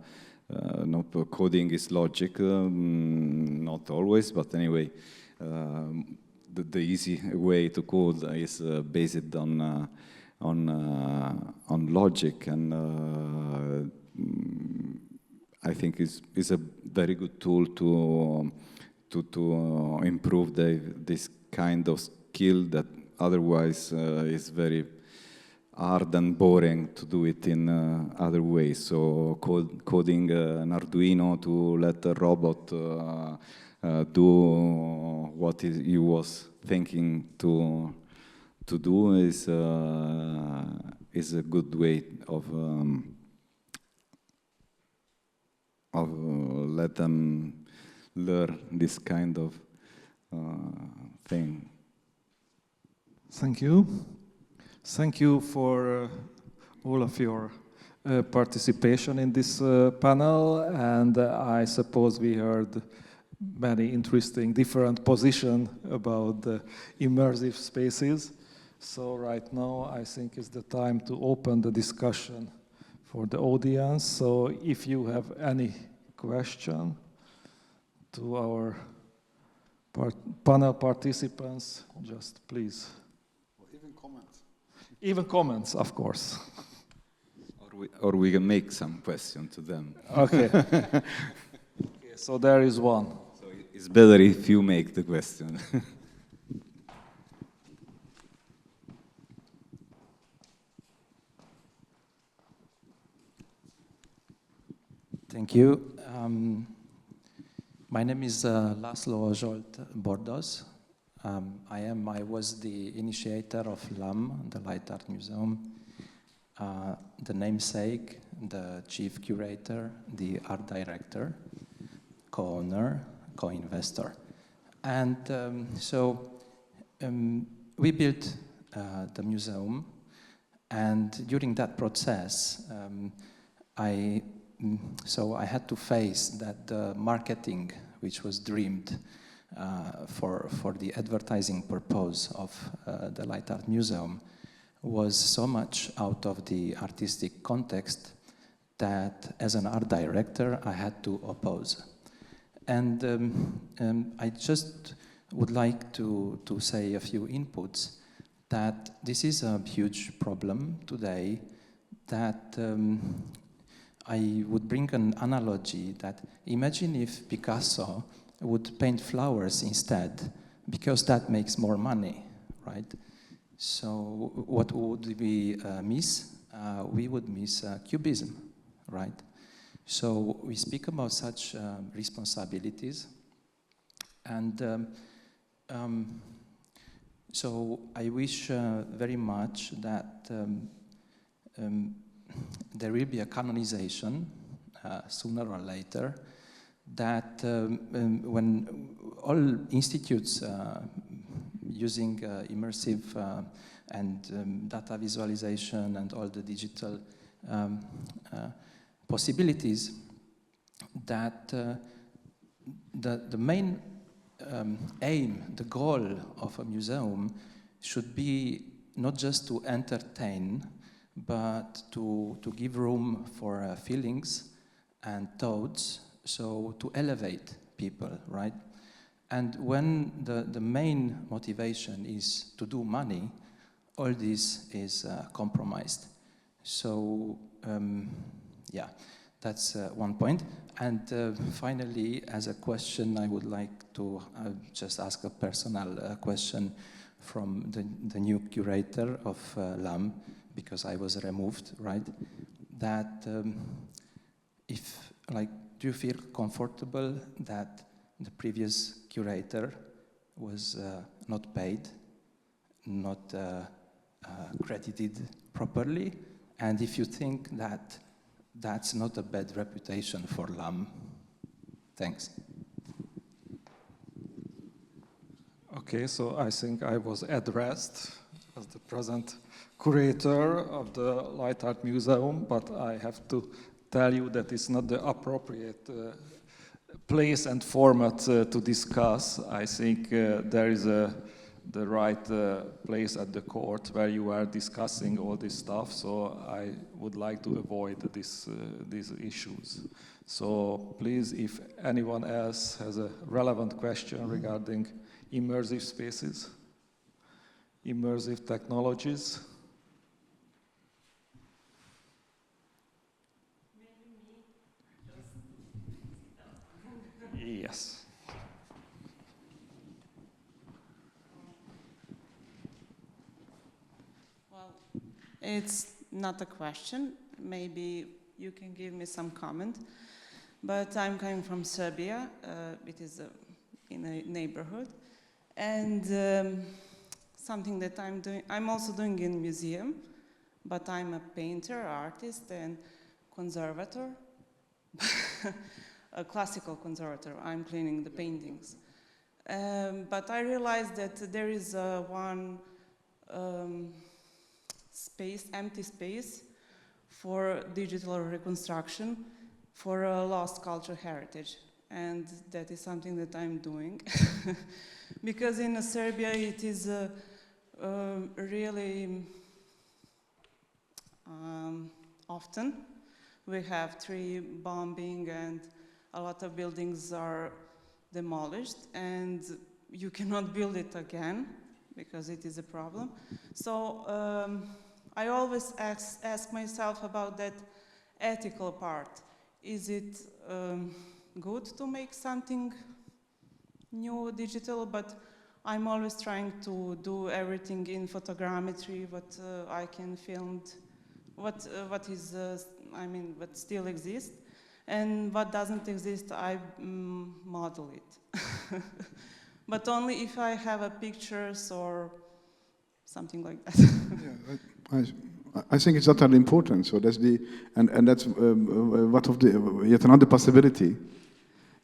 coding is logic, not always, but anyway, the easy way to code is based on logic, and I think is a very good tool to improve this kind of skill that otherwise is very hard and boring to do it in other ways. So coding an Arduino to let a robot do what he was thinking to do is a good way of let them learn this kind of thing.
Thank you. Thank you for all of your participation in this panel, and I suppose we heard many interesting different positions about the immersive spaces. So right now I think it's the time to open the discussion for the audience. So if you have any question to our panel participants, just please.
Or even comments.
Even comments, of course.
Or we can make some question to them.
Okay. Okay, so there is one.
So it's better if you make the question.
Thank you. My name is László Zsolt Bordoz. I was the initiator of LAM, the Light Art Museum, the namesake, the chief curator, the art director, co-owner, co-investor. And we built the museum, and during that process, I had to face that the marketing, which was dreamed for the advertising purpose of the Light Art Museum was so much out of the artistic context that as an art director I had to oppose. And I just would like to say a few inputs that this is a huge problem today, that I would bring an analogy that imagine if Picasso would paint flowers instead, because that makes more money, right? So what would we miss? We would miss cubism, right? So we speak about such responsibilities, and so I wish very much that there will be a canonization sooner or later, that when all institutes using immersive and data visualization and all the digital possibilities, that the main aim, the goal of a museum should be not just to entertain, but to give room for feelings and thoughts, so to elevate people, right? And when the main motivation is to do money, all this is compromised. So, yeah, that's one point. And finally, as a question, I would like to just ask a personal question from the new curator of LAM, because I was removed, right? That if, like, do you feel comfortable that the previous curator was not paid, not credited properly? And if you think that that's not a bad reputation for LAM? Thanks.
Okay, so I think I was addressed as the present curator of the Light Art Museum, but I have to tell you that it's not the appropriate place and format to discuss. I think there is the right place at the court where you are discussing all this stuff, so I would like to avoid these issues. So please, if anyone else has a relevant question regarding immersive spaces, immersive technologies. Yes.
Well, it's not a question. Maybe you can give me some comment. But I'm coming from Serbia. It is in a neighborhood. And something that I'm doing, I'm also doing in museum, but I'm a painter, artist, and conservator. A classical conservator. I'm cleaning the paintings. But I realized that there is one space, empty space, for digital reconstruction for a lost cultural heritage. And that is something that I'm doing. Because in Serbia it is really often. We have tree bombing and a lot of buildings are demolished and you cannot build it again because it is a problem. So I always ask myself about that ethical part. Is it good to make something new, digital? But I'm always trying to do everything in photogrammetry, what I can film, what is, I mean, what still exists. And what doesn't exist, I model it. But only if I have a pictures or something like that.
Yeah, I think it's utterly important. So that's the and that's what of the yet another possibility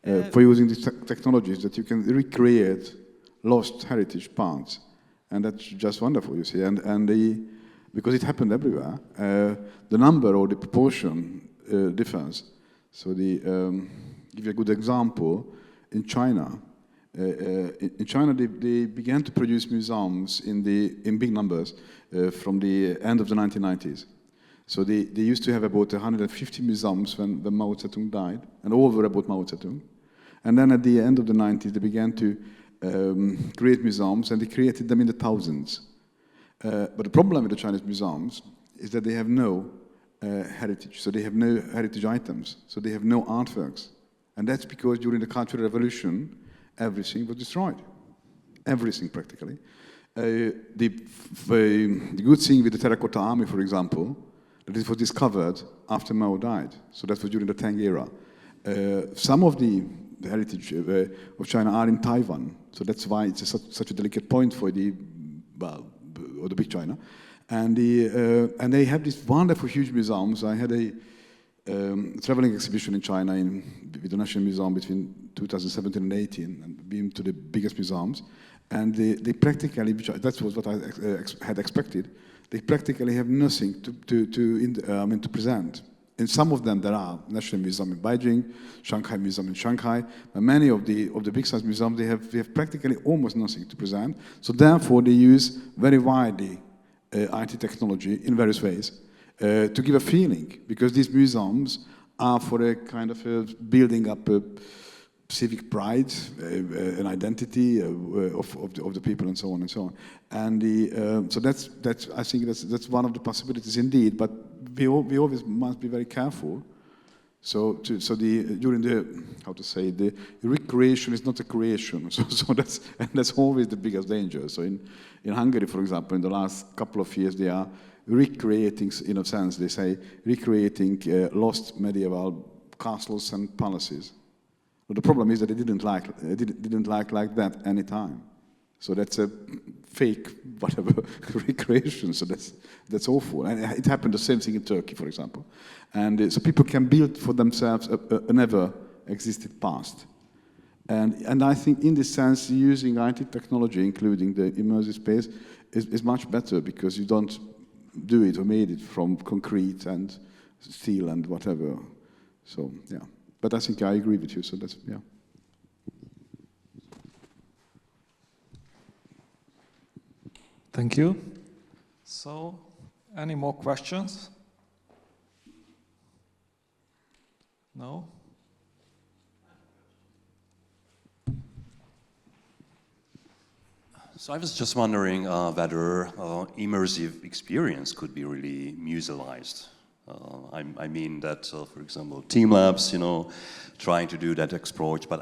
for using these technologies, that you can recreate lost heritage parts, and that's just wonderful. You see, because it happened everywhere, the number or the proportion differs. So give you a good example. In China, In China, they began to produce museums in big numbers from the end of the 1990s. So they used to have about 150 museums when Mao Zedong died, and over about Mao Zedong. And then at the end of the 90s, they began to create museums, and they created them in the thousands. But the problem with the Chinese museums is that they have no heritage. So they have no heritage items. So they have no artworks. And that's because during the Cultural Revolution, everything was destroyed. Everything, practically. The good thing with the Terracotta Army, for example, that it was discovered after Mao died. So that was during the Tang era. Some of the heritage of China are in Taiwan. So that's why it's such a delicate point for the big China. And they have these wonderful huge museums. I had a traveling exhibition in China with the National Museum between 2017 and 2018, and been to the biggest museums. And they practically, that was what I had expected, they practically have nothing to present. In some of them there are National Museum in Beijing, Shanghai Museum in Shanghai, but many of the big size museums, they have practically almost nothing to present. So therefore they use very widely IT technology in various ways to give a feeling, because these museums are for a kind of building up a civic pride, an identity of the people, and so on and so on. And so that's I think that's one of the possibilities indeed. But we always must be very careful. During the recreation is not a creation. So that's always the biggest danger. So in Hungary, for example, in the last couple of years, they are recreating, in a sense, they say recreating lost medieval castles and palaces. But the problem is that they didn't like that any time. So that's a fake, whatever, recreation. So that's awful. And it happened the same thing in Turkey, for example. And so people can build for themselves a never existed past. And I think in this sense, using IT technology, including the immersive space, is much better, because you don't do it or made it from concrete and steel and whatever. So, yeah. But I think I agree with you, so that's, yeah.
Thank you. So, any more questions? No?
So I was just wondering whether immersive experience could be really musealized. I mean that, for example, team labs, trying to do that approach. But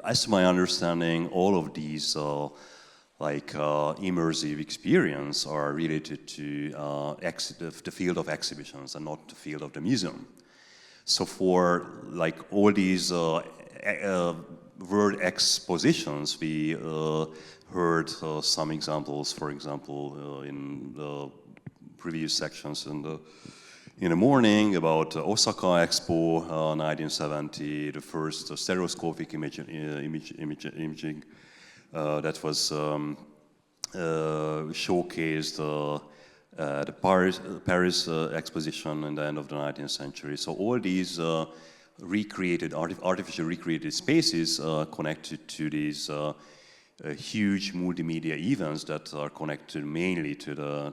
as to my understanding, all of these immersive experience are related to the field of exhibitions and not the field of the museum. So for all these world expositions, we heard some examples, for example, in the previous sections in the morning about Osaka Expo 1970, the first stereoscopic imaging that was showcased the Paris exposition in the end of the 19th century. So all these artificially recreated spaces connected to these huge multimedia events that are connected mainly to the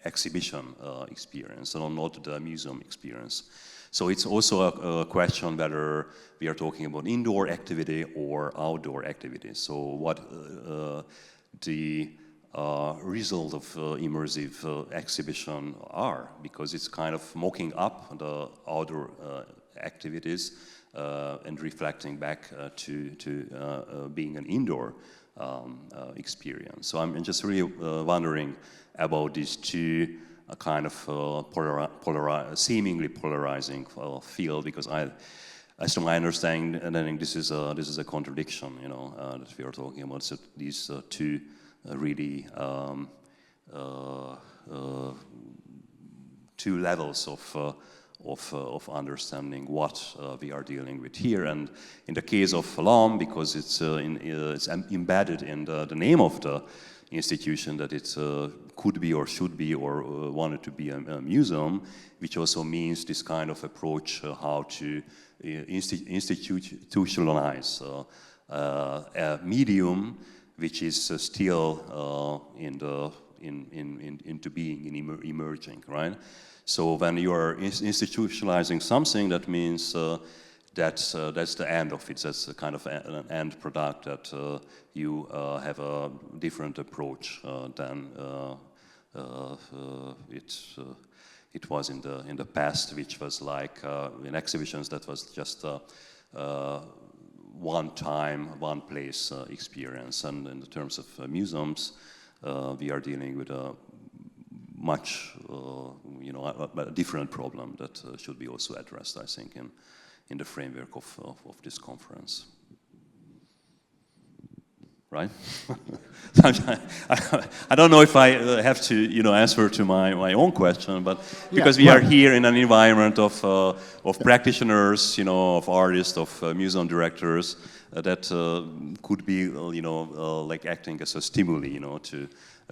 exhibition experience and not the museum experience. So it's also a question whether we are talking about indoor activity or outdoor activity. So what the result of immersive exhibition are, because it's kind of mocking up the outdoor activities and reflecting back to being an indoor experience. So I'm just really wondering about these two kind of seemingly polarizing field, because as to my understanding, this is a contradiction, that we are talking about. So these two really two levels of understanding what we are dealing with here. And in the case of LAM, because it's embedded in the name of the institution, that it could be or should be or wanted to be a museum, which also means this kind of approach how to institutionalize a medium which is still into being, emerging, right? So when you are institutionalizing something, that means that's the end of it. That's a kind of an end product that you have a different approach than it was in the past, which was like in exhibitions that was just one time, one place experience. And in the terms of museums, we are dealing with a much, a different problem that should be also addressed, I think, in the framework of this conference. Right? I don't know if I have to, answer to my own question, but because we are here in an environment of practitioners, of artists, of museum directors, that could be, like acting as a stimuli, to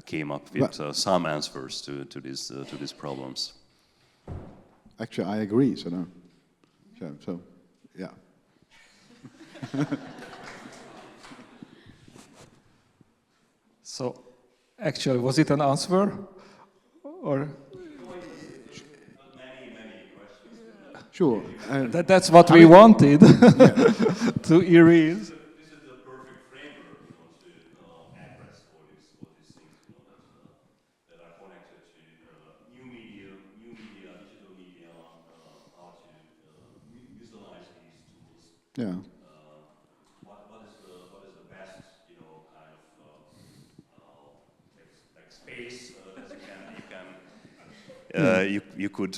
came up with some answers to these problems.
Actually, I agree. So no. So yeah.
So, actually, was it an answer, or?
Many questions.
Sure.
That's what we wanted to erase.
This is the perfect framework, to address all these things, that are connected to new media, digital media, how to visualize these tools.
Yeah.
What is the best, kind of like space that you could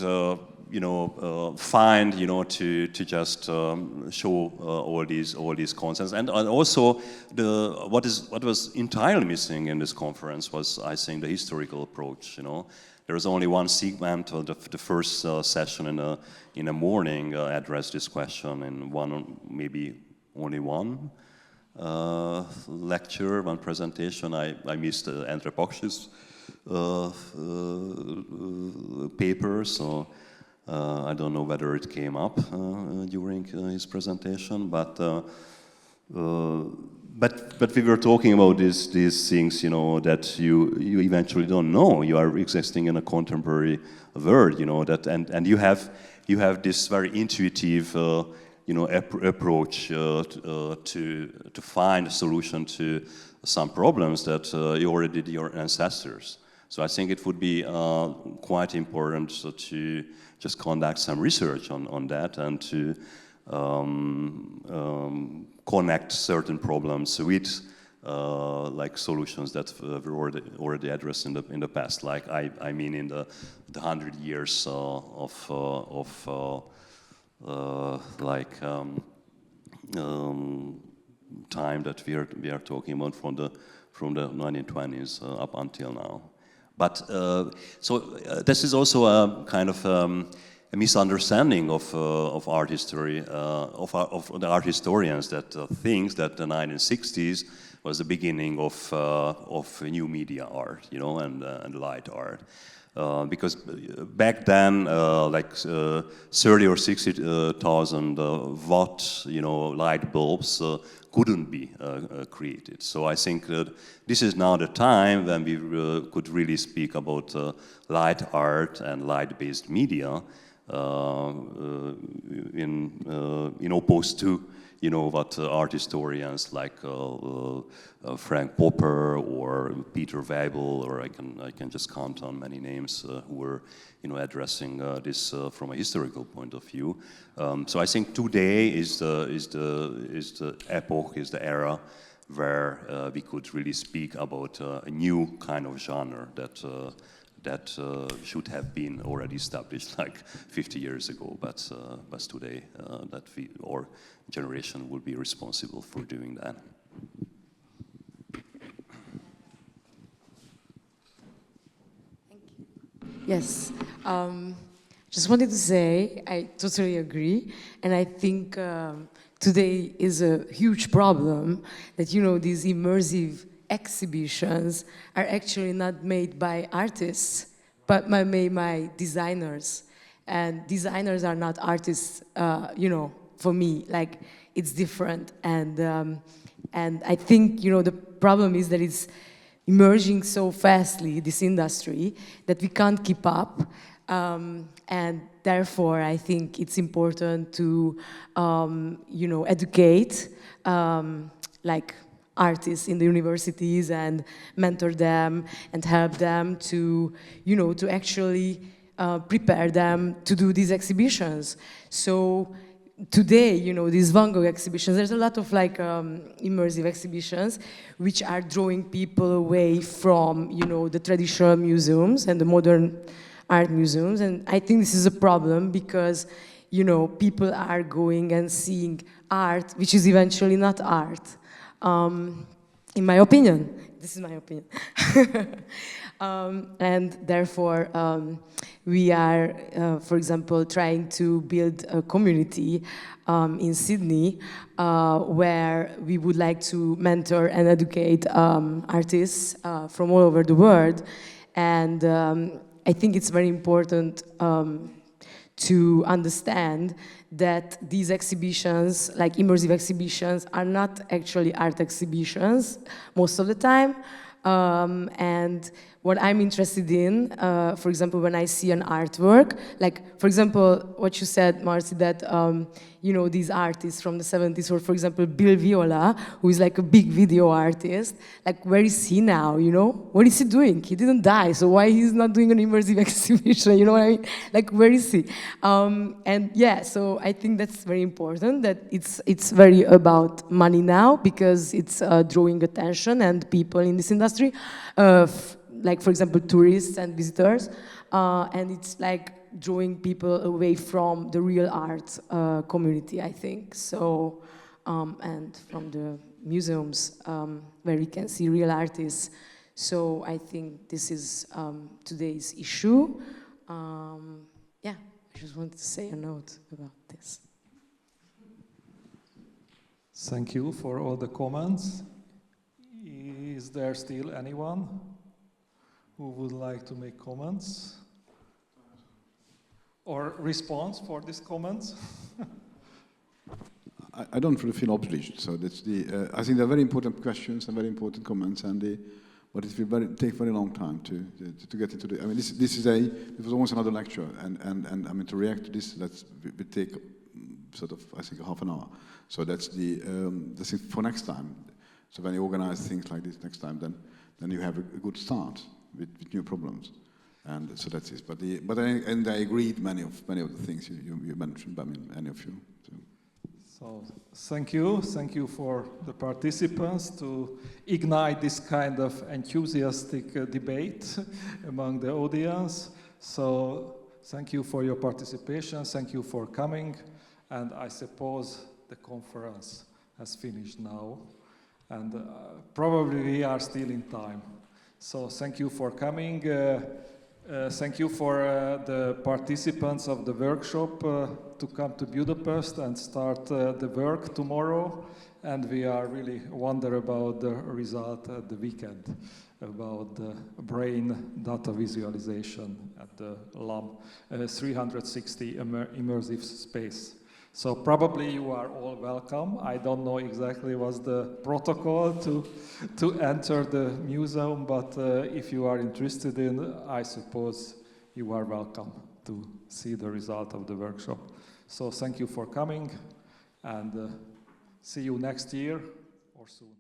find, to just show all these concepts, and also what was entirely missing in this conference was, I think, the historical approach. There was only one segment of the first session in the morning addressed this question, and maybe only one lecture, one presentation. I missed Andre Poksh's paper, so I don't know whether it came up during his presentation, but we were talking about these things, that you eventually don't know. You are existing in a contemporary world, that and you have this very intuitive approach to find a solution to some problems that you already did your ancestors. So I think it would be quite important to just conduct some research on that, and to connect certain problems with like solutions that were already addressed in the past. Like I mean in the 100 years of time that we are talking about from the 1920s up until now. But so this is also a kind of a misunderstanding of art history, of the art historians, that thinks that the 1960s was the beginning of new media art, and light art. Because back then, like 30 or 60,000 watt, light bulbs couldn't be created. So I think that this is now the time when we could really speak about light art and light-based media, in opposed to what art historians like Frank Popper or Peter Weibel, or I can just count on many names who were addressing this from a historical point of view. So I think today is the epoch, is the era where we could really speak about a new kind of genre that should have been already established like 50 years ago, but today that our generation will be responsible for doing that.
Thank you. Yes, just wanted to say I totally agree, and I think today is a huge problem that these immersive exhibitions are actually not made by artists, but made by designers. And designers are not artists, for me, like it's different. And And I think, you know, the problem is that it's emerging so fastly, this industry, that we can't keep up. And therefore, I think it's important to, you know, educate, like, artists in the universities and mentor them and help them to, you know, to actually prepare them to do these exhibitions. So today, you know, these Van Gogh exhibitions, there's a lot of like immersive exhibitions which are drawing people away from, you know, the traditional museums and the modern art museums. And I think this is a problem because, you know, people are going and seeing art which is eventually not art. In my opinion, this is my opinion. And therefore, we are, for example, trying to build a community in Sydney where we would like to mentor and educate artists from all over the world. And I think it's very important to understand that these exhibitions, like immersive exhibitions, are not actually art exhibitions most of the time. And what I'm interested in, for example, when I see an artwork, like, for example, what you said, Marcy, that, you know, these artists from the 70s, or for example, Bill Viola, who is like a big video artist, like, where is he now, you know? What is he doing? He didn't die, so why he's not doing an immersive exhibition, you know what I mean? Like, where is he? And yeah, so I think that's very important, that it's very about money now, because it's drawing attention and people in this industry, like, for example, tourists and visitors, and it's like drawing people away from the real art community, I think. So, and from the museums where we can see real artists. So I think this is today's issue. Yeah, I just wanted to say a note about this.
Thank you for all the comments. Is there still anyone who would like to make comments or response for these comments?
I don't really feel obliged, so that's the. I think they're very important questions and very important comments, and but it will take very long time to get into the. I mean, this was almost another lecture, and I mean, to react to this, we take sort of, I think, half an hour. So that's the thing for next time. So when you organize things like this next time, then you have a good start with new problems, and so that's it. But I agreed many of the things you mentioned. I mean, any of you.
So thank you for the participants to ignite this kind of enthusiastic debate among the audience. So thank you for your participation. Thank you for coming, and I suppose the conference has finished now. And probably we are still in time. So thank you for coming. Thank you for the participants of the workshop to come to Budapest and start the work tomorrow. And we are really wonder about the result at the weekend, about the brain data visualization at the LAM 360 immersive space. So probably you are all welcome. I don't know exactly what's the protocol to enter the museum, but if you are interested in, I suppose you are welcome to see the result of the workshop. So thank you for coming, and see you next year or soon.